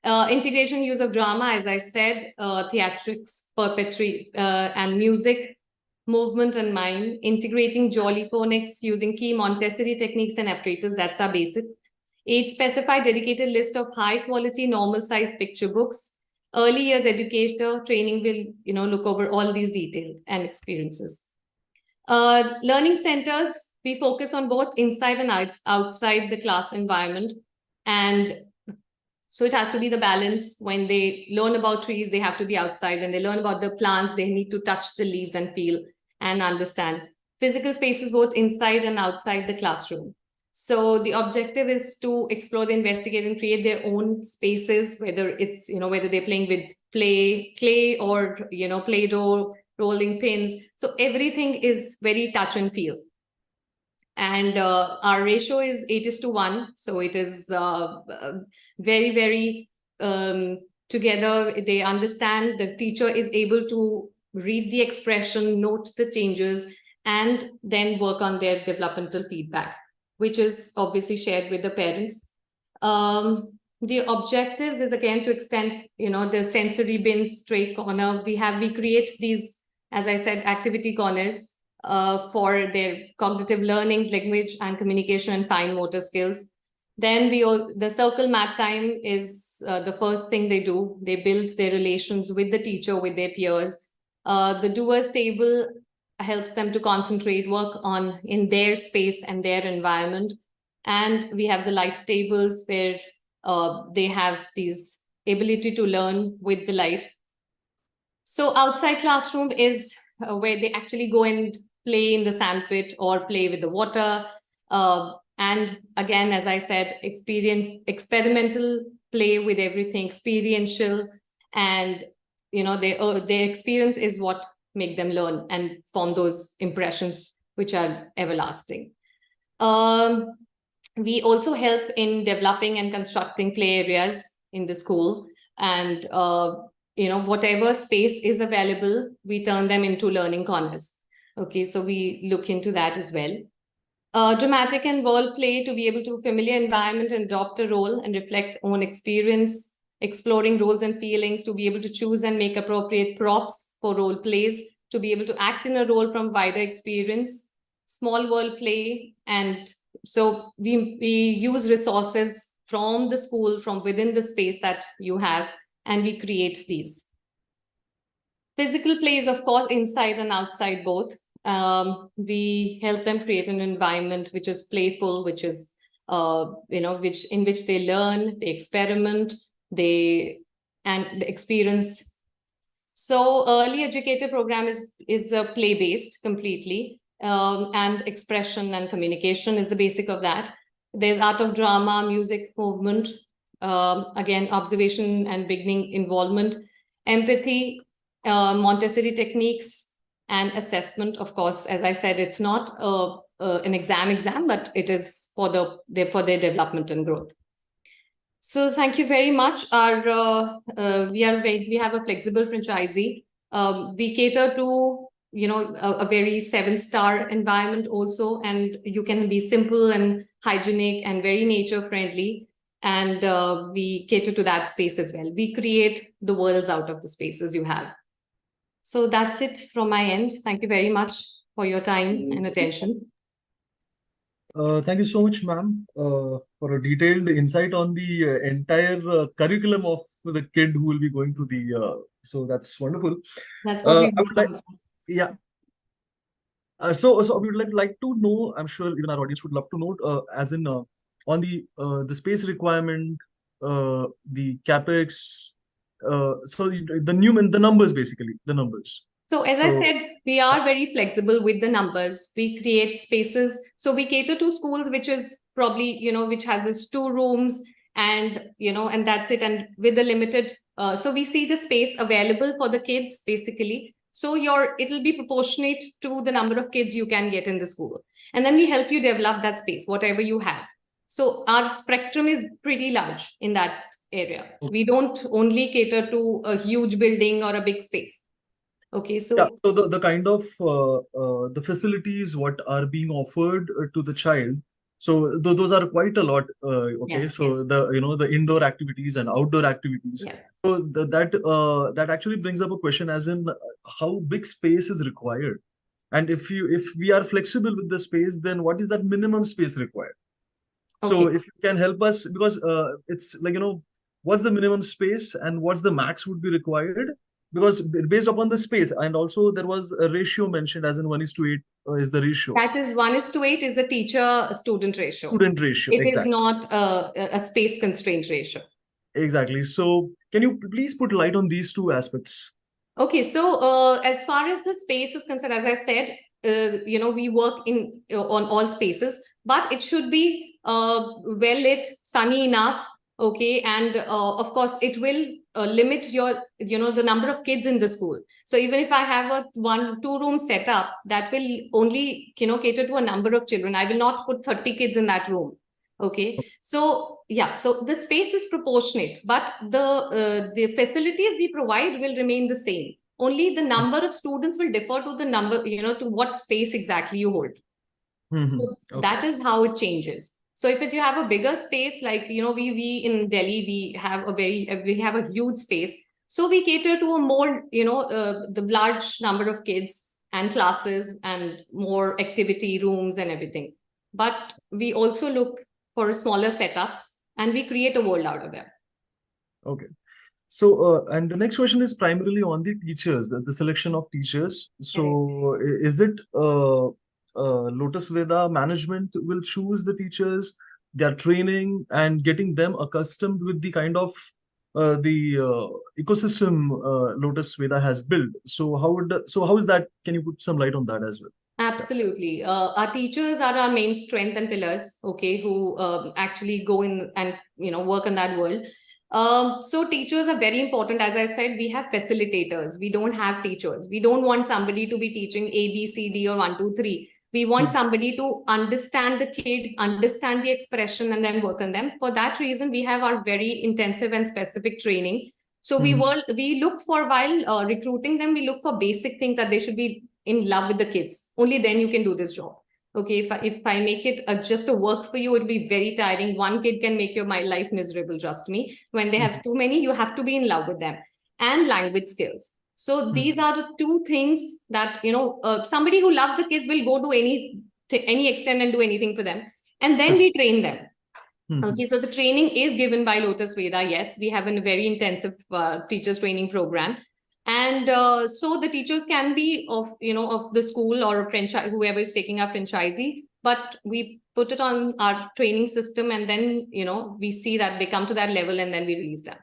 Integration, use of drama, as I said, theatrics, puppetry, and music, movement and mind, integrating jolly phonics using key Montessori techniques and apparatus. That's our basic. 8 specified dedicated list of high quality normal size picture books. Early years educator training will look over all these details and experiences. Learning centers, we focus on both inside and outside the class environment. And so it has to be the balance. When they learn about trees, they have to be outside. When they learn about the plants, they need to touch the leaves and feel and understand. Physical spaces both inside and outside the classroom. So the objective is to explore, investigate, and create their own spaces, whether it's, whether they're playing with clay or, Play-Doh, rolling pins. So everything is very touch and feel. And our ratio is 8:1. So it is very, very together. They understand, the teacher is able to read the expression, note the changes, and then work on their developmental feedback, which is obviously shared with the parents. The objectives is again to extend, the sensory bins, straight corner. We create these, as I said, activity corners for their cognitive learning, language and communication and fine motor skills. Then the circle math time is the first thing they do. They build their relations with the teacher, with their peers. The doers table helps them to concentrate, work on in their space and their environment. And we have the light tables where they have these ability to learn with the light. So outside classroom is where they actually go and play in the sandpit or play with the water. And again, as I said, experimental play with everything, experiential, and their experience is what make them learn and form those impressions which are everlasting. We also help in developing and constructing play areas in the school, and whatever space is available, we turn them into learning corners. Okay, so we look into that as well. Dramatic and role play, to be able to familiar environment and adopt a role and reflect own experience, exploring roles and feelings, to be able to choose and make appropriate props for role plays, to be able to act in a role from wider experience, small world play. And so we use resources from the school, from within the space that you have, and we create these. Physical plays, of course, inside and outside both. We help them create an environment which is playful, which is, in which they learn, they experiment, they experience. So early educator program is play-based completely, and expression and communication is the basic of that. There's art of drama, music, movement, again, observation and beginning involvement. empathy, Montessori techniques, and assessment. Of course, as I said, it's not an exam, but it is for their development and growth. So thank you very much. We have a flexible franchisee. We cater to a very 7-star environment also, and you can be simple and hygienic and very nature friendly. And we cater to that space as well. We create the worlds out of the spaces you have. So that's it from my end. Thank you very much for your time and attention. Thank you so much, ma'am, for a detailed insight on the entire curriculum of the kid who will be going through the. So that's wonderful. That's what we do. Yeah. So we would like to know. I'm sure even our audience would love to know, as in on the space requirement, the capex. So the numbers, basically the numbers. So as I said, we are very flexible with the numbers. We create spaces. So we cater to schools, which is probably, which has this 2 rooms and, and that's it. And with the limited, so we see the space available for the kids, basically. So it'll be proportionate to the number of kids you can get in the school. And then we help you develop that space, whatever you have. So our spectrum is pretty large in that area. We don't only cater to a huge building or a big space. Okay, so yeah, so the kind of the facilities what are being offered to the child, so those are quite a lot. Okay, Yes, so the indoor activities and outdoor activities. Yes. So that actually brings up a question, as in how big space is required, and if we are flexible with the space, then what is that minimum space required? So Okay. if you can help us, because it's like, what's the minimum space and what's the max would be required? Because based upon the space, and also there was a ratio mentioned, as in 1:8 is the ratio. That is 1:8 is the teacher-student ratio. Student ratio, It is exactly. not a space constraint ratio. Exactly. So can you please put light on these 2 aspects? Okay, so as far as the space is concerned, as I said, we work on all spaces, but it should be well lit, sunny enough. Okay, and of course, it will limit the number of kids in the school. So even if I have a 1-2 room setup, that will only cater to a number of children. I will not put 30 kids in that room. Okay, so yeah, so the space is proportionate, but the facilities we provide will remain the same. Only the number of students will differ to the number, to what space exactly you hold. So that is how it changes. So if you have a bigger space, like we in Delhi, we have a huge space. So we cater to a more the large number of kids and classes and more activity rooms and everything. But we also look for smaller setups and we create a world out of them. Okay. So, and the next question is primarily on the teachers, the selection of teachers. So, is it Lotus Veda management will choose the teachers, their training, and getting them accustomed with the kind of the ecosystem Lotus Veda has built? So, how is that? Can you put some light on that as well? Absolutely. Our teachers are our main strength and pillars, okay, who actually go in and work in that world. So teachers are very important. As I said, we have facilitators. We don't have teachers. We don't want somebody to be teaching A, B, C, D or 1, 2, 3. We want somebody to understand the kid, understand the expression, and then work on them. For that reason, we have our very intensive and specific training. So we look for, while recruiting them, we look for basic things that they should be in love with the kids. Only then you can do this job. Okay, if I make it just a work for you, it'll be very tiring. One kid can make my life miserable, trust me. When they have too many, you have to be in love with them. And language skills. So these are the 2 things that, somebody who loves the kids will go to any extent and do anything for them. And then we train them. Okay, so the training is given by Lotus Veda. Yes, we have a very intensive teachers training program. And so the teachers can be of the school or a franchise, whoever is taking our franchisee, but we put it on our training system, and then we see that they come to that level, and then we release them.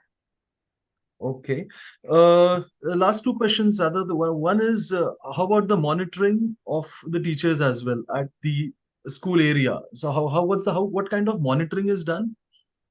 Okay. Last 2 questions, rather. The one is how about the monitoring of the teachers as well at the school area? So what kind of monitoring is done?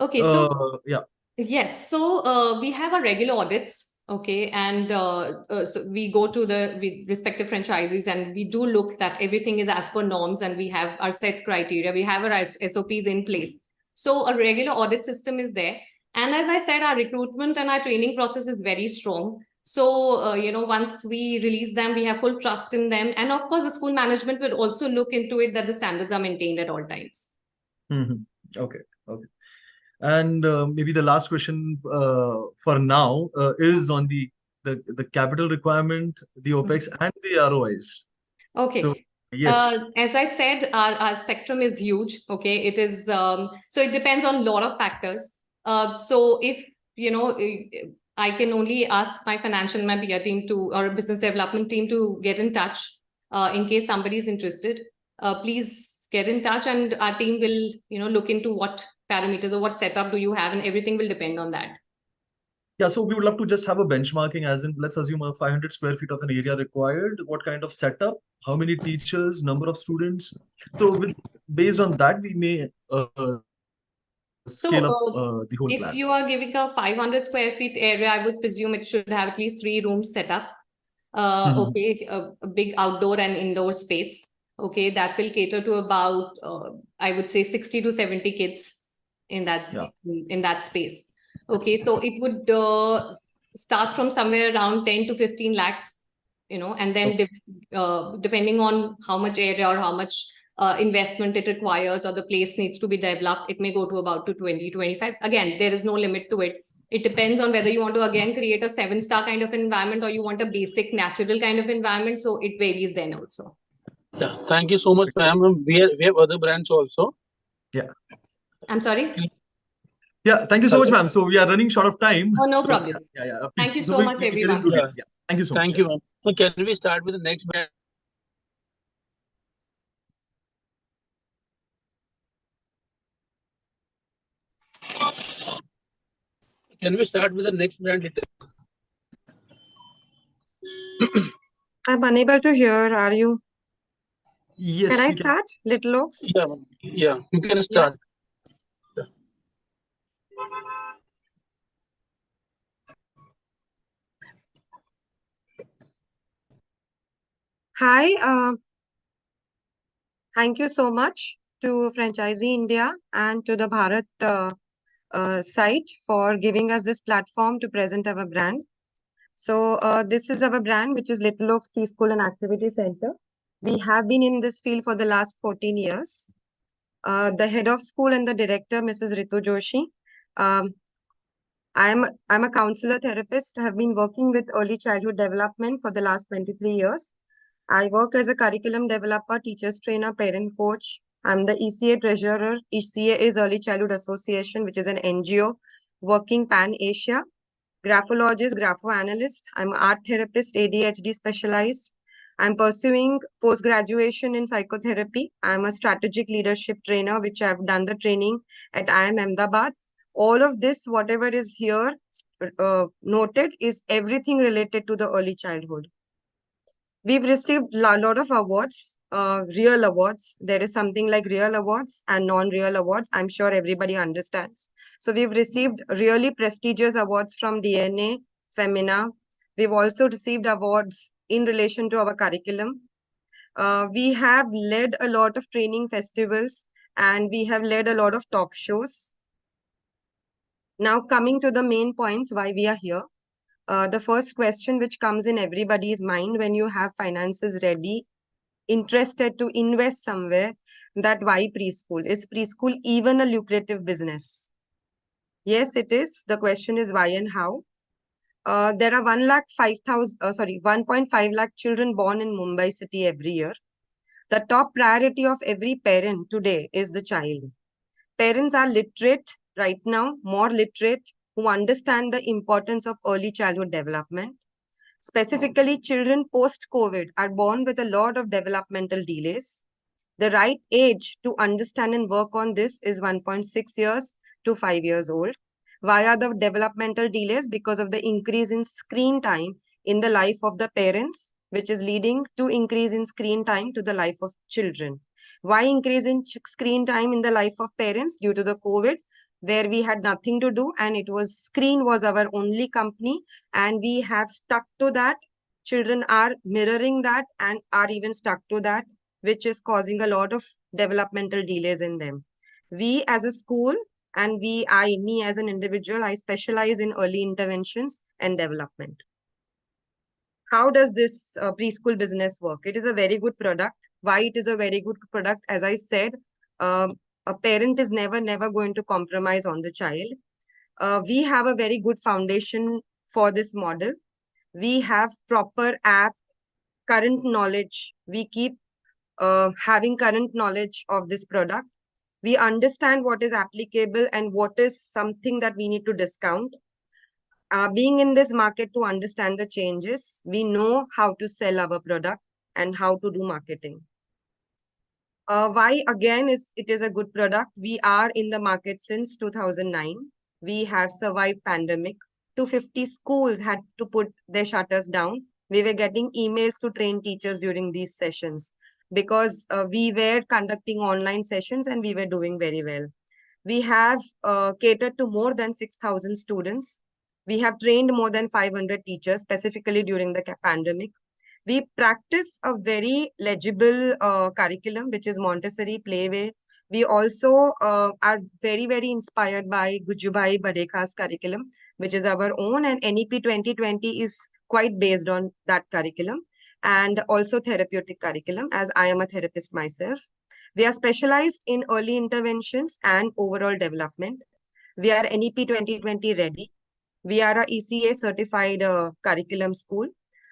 Okay, so yeah. Yes, so we have our regular audits. Okay, and so we go to the respective franchisees and we do look that everything is as per norms and we have our set criteria, we have our SOPs in place. So a regular audit system is there. And as I said, our recruitment and our training process is very strong. So, once we release them, we have full trust in them. And of course, the school management will also look into it that the standards are maintained at all times. Okay. Okay. And maybe the last question for now is on the capital requirement, the OPEX, and the ROIs. Okay. So, yes. As I said, our spectrum is huge. Okay. It is, so it depends on a lot of factors. So if, I can only ask my financial, my PR team or business development team to get in touch in case somebody is interested. Please get in touch and our team will, look into what parameters or what setup do you have, and everything will depend on that. Yeah, so we would love to just have a benchmarking, as in, let's assume a 500 square feet of an area required. What kind of setup? How many teachers? Number of students? So, based on that, we may scale up the whole if plan. you are giving a 500 square feet area, I would presume it should have at least 3 rooms set up. Okay, a big outdoor and indoor space. Okay, that will cater to about, I would say 60 to 70 kids in that space. Okay, so it would start from somewhere around 10 to 15 lakhs, and then depending on how much area or how much investment it requires or the place needs to be developed, it may go to about to 20, 25. Again, there is no limit to it. It depends on whether you want to again create a 7-star kind of environment or you want a basic natural kind of environment. So it varies then also. Yeah, thank you so much, ma'am. We have other brands also. Yeah. I'm sorry? Yeah, thank you so much, ma'am. So we are running short of time. Oh, no So, problem. Yeah. Thank you So so we much, get everyone. into it. Yeah. Thank you so much. Thank you, ma'am. So can we start with the next brand? Can we start with the next brand? I'm unable to hear. Are you? Yes. Can I we can. start, Little Oaks? Yeah, you can start. Hi, thank you so much to Franchisee India and to the Bharat site for giving us this platform to present our brand. So this is our brand, which is Little Oaks Preschool and Activity Center. We have been in this field for the last 14 years. The head of school and the director, Mrs. Ritu Joshi. I'm a counselor therapist. I have been working with early childhood development for the last 23 years. I work as a curriculum developer, teachers trainer, parent coach. I'm the ECA treasurer. ECA is Early Childhood Association, which is an NGO working pan-Asia. Graphologist, graphoanalyst. I'm an art therapist, ADHD specialized. I'm pursuing post-graduation in psychotherapy. I'm a strategic leadership trainer, which I've done the training at IIM Ahmedabad. All of this, whatever is here noted, is everything related to the early childhood. We've received a lot of awards, real awards. There is something like real awards and non-real awards. I'm sure everybody understands. So we've received really prestigious awards from DNA, Femina. We've also received awards in relation to our curriculum. We have led a lot of training festivals and we have led a lot of talk shows. Now coming to the main point why we are here. The first question which comes in everybody's mind when you have finances ready, interested to invest somewhere, that why preschool? Is preschool even a lucrative business? Yes, it is. The question is why and how. There are 1.5 lakh children born in Mumbai city every year. The top priority of every parent today is the child. Parents are literate right now, more literate, who understand the importance of early childhood development. Specifically, children post-COVID are born with a lot of developmental delays. The right age to understand and work on this is 1.6 years to 5 years old. Why are the developmental delays? Because of the increase in screen time in the life of the parents, which is leading to increase in screen time to the life of children. Why increase in screen time in the life of parents? Due to the COVID, where we had nothing to do, and it was screen was our only company, and we have stuck to that. Children are mirroring that and are even stuck to that, which is causing a lot of developmental delays in them. We as a school and me as an individual, I specialize in early interventions and development. How does this preschool business work? It is a very good product. Why it is a very good product? As I said, a parent is never going to compromise on the child. We have a very good foundation for this model. We have proper app, current knowledge. We keep having current knowledge of this product. We understand what is applicable and what is something that we need to discount. Being in this market to understand the changes, we know how to sell our product and how to do marketing. Why again it is a good product? We are in the market since 2009. We have survived pandemic. 250 schools had to put their shutters down. We were getting emails to train teachers during these sessions because we were conducting online sessions and we were doing very well. We have catered to more than 6,000 students. We have trained more than 500 teachers, specifically during the pandemic. We practice a very legible curriculum, which is Montessori Playway. We also are very inspired by Gujubai Badeka's curriculum, which is our own, and NEP 2020 is quite based on that curriculum, and also therapeutic curriculum, as I am a therapist myself. We are specialized in early interventions and overall development. We are NEP 2020 ready. We are a ECA certified curriculum school.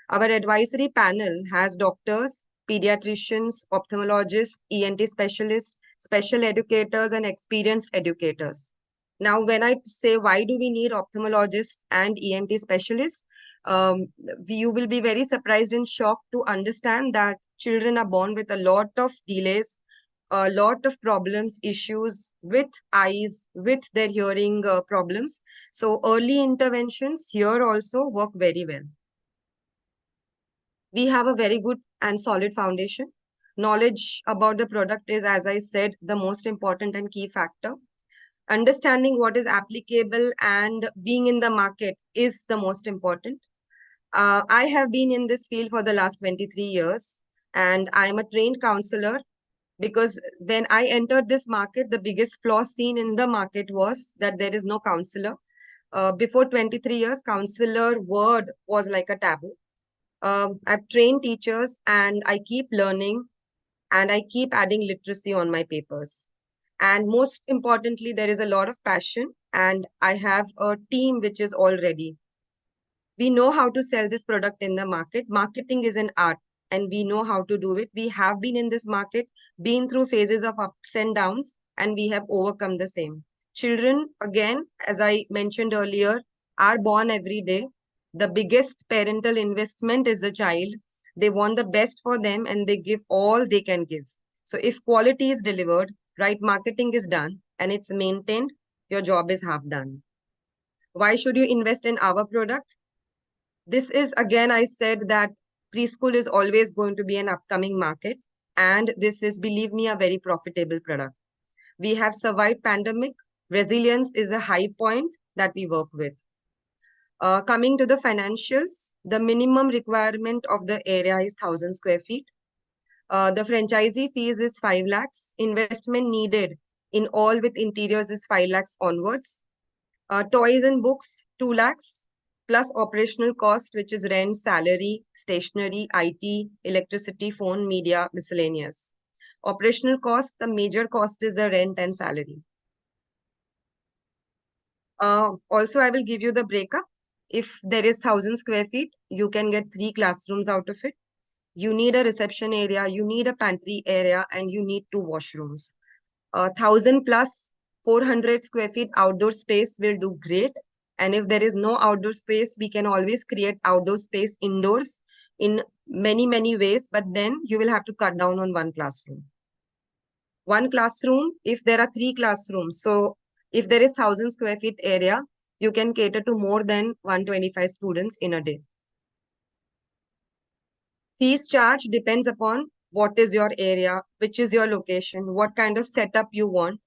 Our advisory panel has doctors, pediatricians, ophthalmologists, ENT specialists, special educators, and experienced educators. Now, when I say why do we need ophthalmologists and ENT specialists, you will be very surprised and shocked to understand that children are born with a lot of delays, a lot of problems, issues with eyes, with their hearing problems. So early interventions here also work very well. We have a very good and solid foundation. Knowledge about the product is, as I said, the most important and key factor. Understanding what is applicable and being in the market is the most important. I have been in this field for the last 23 years, and I am a trained counselor. Because when I entered this market, the biggest flaw seen in the market was that there is no counselor. Before 23 years, counselor word was like a taboo. I've trained teachers and I keep learning and I keep adding literacy on my papers. And most importantly, there is a lot of passion and I have a team which is all ready. We know how to sell this product in the market. Marketing is an art. And we know how to do it. We have been in this market, been through phases of ups and downs, and we have overcome the same. Children, again, as I mentioned earlier, are born every day. The biggest parental investment is the child. They want the best for them and they give all they can give. So if quality is delivered, right marketing is done, and it's maintained, your job is half done. Why should you invest in our product? This is, again, I said that preschool is always going to be an upcoming market. And this is, believe me, a very profitable product. We have survived pandemic. Resilience is a high point that we work with. Coming to the financials, the minimum requirement of the area is 1,000 square feet. The franchisee fees is 5 lakhs. Investment needed in all with interiors is 5 lakhs onwards. Toys and books, 2 lakhs. Plus operational cost, which is rent, salary, stationery, IT, electricity, phone, media, miscellaneous. Operational cost, the major cost is the rent and salary. Also, I will give you the breakup. If there is 1,000 square feet, you can get 3 classrooms out of it. You need a reception area, you need a pantry area, and you need 2 washrooms. 1,000 plus 400 square feet outdoor space will do great. And if there is no outdoor space, we can always create outdoor space indoors in many ways, but then you will have to cut down on 1 classroom. 1 classroom, if there are 3 classrooms, so if there is 1,000 square feet area, you can cater to more than 125 students in a day. Fees charge depends upon what is your area, which is your location, what kind of setup you want.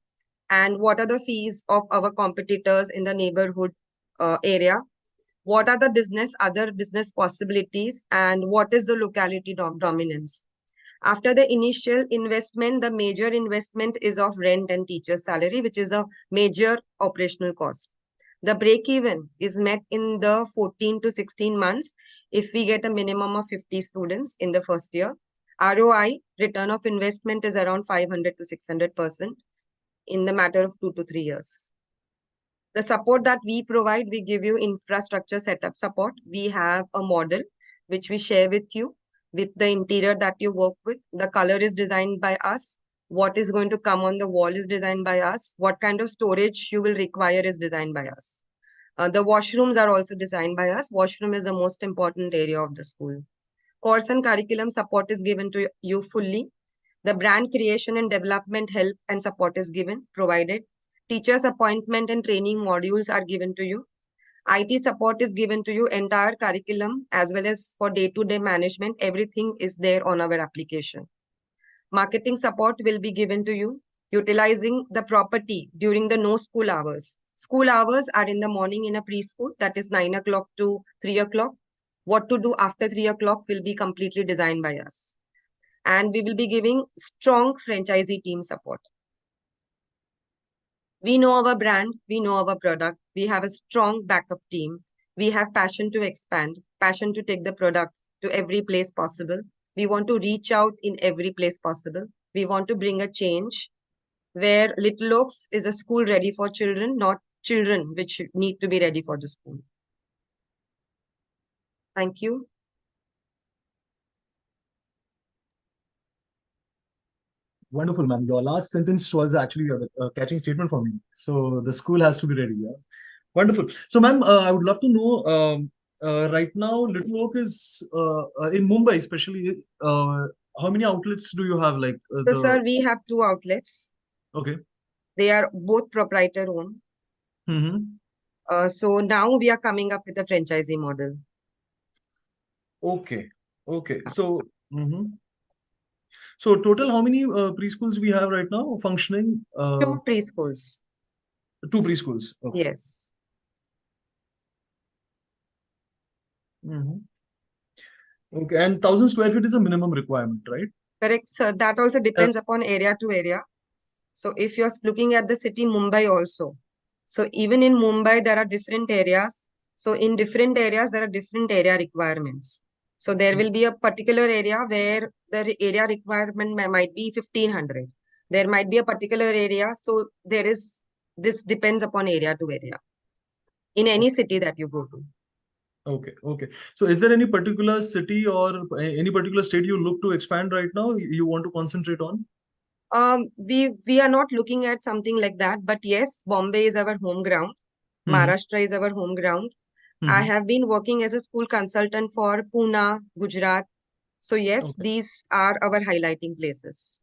and what are the fees of our competitors in the neighborhood area, what are the other business possibilities, and what is the locality dominance. After the initial investment, the major investment is of rent and teacher salary, which is a major operational cost. The break-even is met in the 14 to 16 months if we get a minimum of 50 students in the first year. ROI, return of investment, is around 500 to 600% in the matter of 2 to 3 years. The support that we provide, we give you infrastructure setup support. We have a model which we share with you with the interior that you work with. The color is designed by us. What is going to come on the wall is designed by us. What kind of storage you will require is designed by us. The washrooms are also designed by us. Washroom is the most important area of the school. Course and curriculum support is given to you fully. The brand creation and development help and support is provided. Teachers appointment and training modules are given to you. IT support is given to you, entire curriculum as well as for day-to-day management. Everything is there on our application. Marketing support will be given to you, utilizing the property during the no school hours. School hours are in the morning in a preschool, that is 9 o'clock to 3 o'clock. What to do after 3 o'clock will be completely designed by us. And we will be giving strong franchisee team support. We know our brand, we know our product, we have a strong backup team. We have passion to expand, passion to take the product to every place possible. We want to reach out in every place possible. We want to bring a change where Little Oaks is a school ready for children, not children which need to be ready for the school. Thank you. Wonderful, ma'am. Your last sentence was actually a catching statement for me. So the school has to be ready. Yeah. Wonderful. So, ma'am, I would love to know, right now, Little Oak is in Mumbai, especially. How many outlets do you have? Like So, sir, we have 2 outlets. Okay. They are both proprietor owned. So now we are coming up with a franchisee model. Okay. Okay. So, so total, how many preschools we have right now functioning? 2 preschools. 2 preschools. Okay. Yes. Okay. And 1,000 square feet is a minimum requirement, right? Correct, sir. That also depends upon area to area. So if you're looking at the city Mumbai also, so even in Mumbai, there are different areas. So in different areas, there are different area requirements. So there will be a particular area where the area requirement might be 1,500. There might be a particular area. So this depends upon area to area in any city that you go to. Okay. Okay. So is there any particular city or any particular state you look to expand right now? You want to concentrate on? We are not looking at something like that, but yes, Bombay is our home ground. Maharashtra is our home ground. I have been working as a school consultant for Pune, Gujarat. So yes, these are our highlighting places.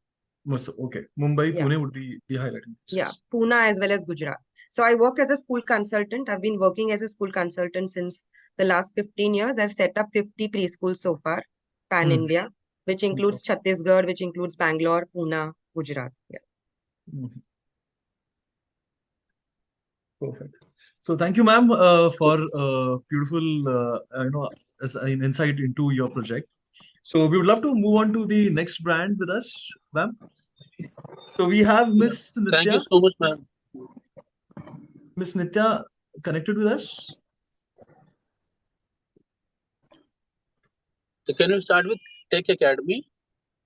Okay. Mumbai, Pune would be the highlighting places. Yeah, Pune as well as Gujarat. So I work as a school consultant. I've been working as a school consultant since the last 15 years. I've set up 50 preschools so far, pan-India, which includes Chhattisgarh, which includes Bangalore, Pune, Gujarat. Yeah. Perfect. So thank you, ma'am, for beautiful insight into your project. So we would love to move on to the next brand with us, ma'am. So we have Miss Nitya. Thank you so much, ma'am. Miss Nitya connected with us. So can you start with Techademy?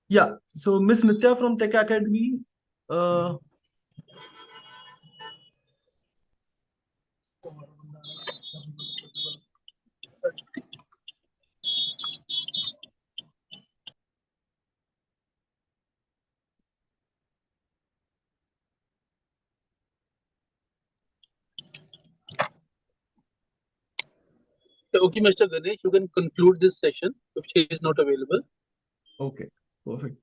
Yeah. So Miss Nitya from Techademy. Okay, Mr. Ganesh, you can conclude this session if she is not available. Okay, perfect.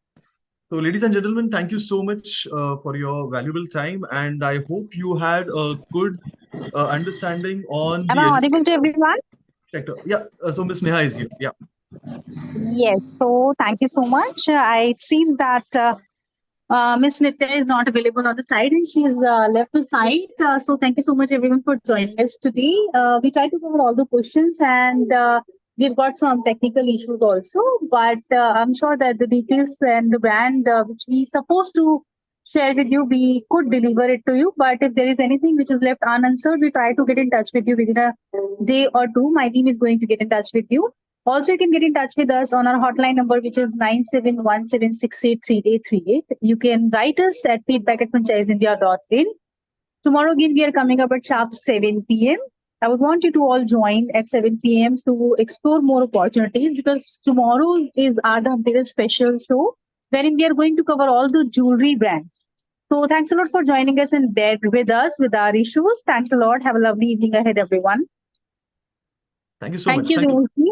So, ladies and gentlemen, thank you so much for your valuable time, and I hope you had a good understanding on Am the I audible to everyone? sector. Yeah. So Miss Neha is here. Yeah. Yes. So thank you so much. It seems that Miss Nitya is not available on the side and she's left the site. So thank you so much everyone for joining us today. We tried to cover all the questions and we've got some technical issues also, but I'm sure that the details and the brand which we supposed to share with you, we could deliver it to you. But if there is anything which is left unanswered, we try to get in touch with you within a day or two. My team is going to get in touch with you. Also, you can get in touch with us on our hotline number, which is 9717683838. You can write us at feedback@franchiseindia.in. Tomorrow again, we are coming up at sharp 7 p.m. I would want you to all join at 7 p.m. to explore more opportunities because tomorrow is our Dhamteras special show, wherein we are going to cover all the jewelry brands. So thanks a lot for joining us and bear with us with our issues. Thanks a lot. Have a lovely evening ahead, everyone. Thank you so Thank much. you, Thank you. Rosie.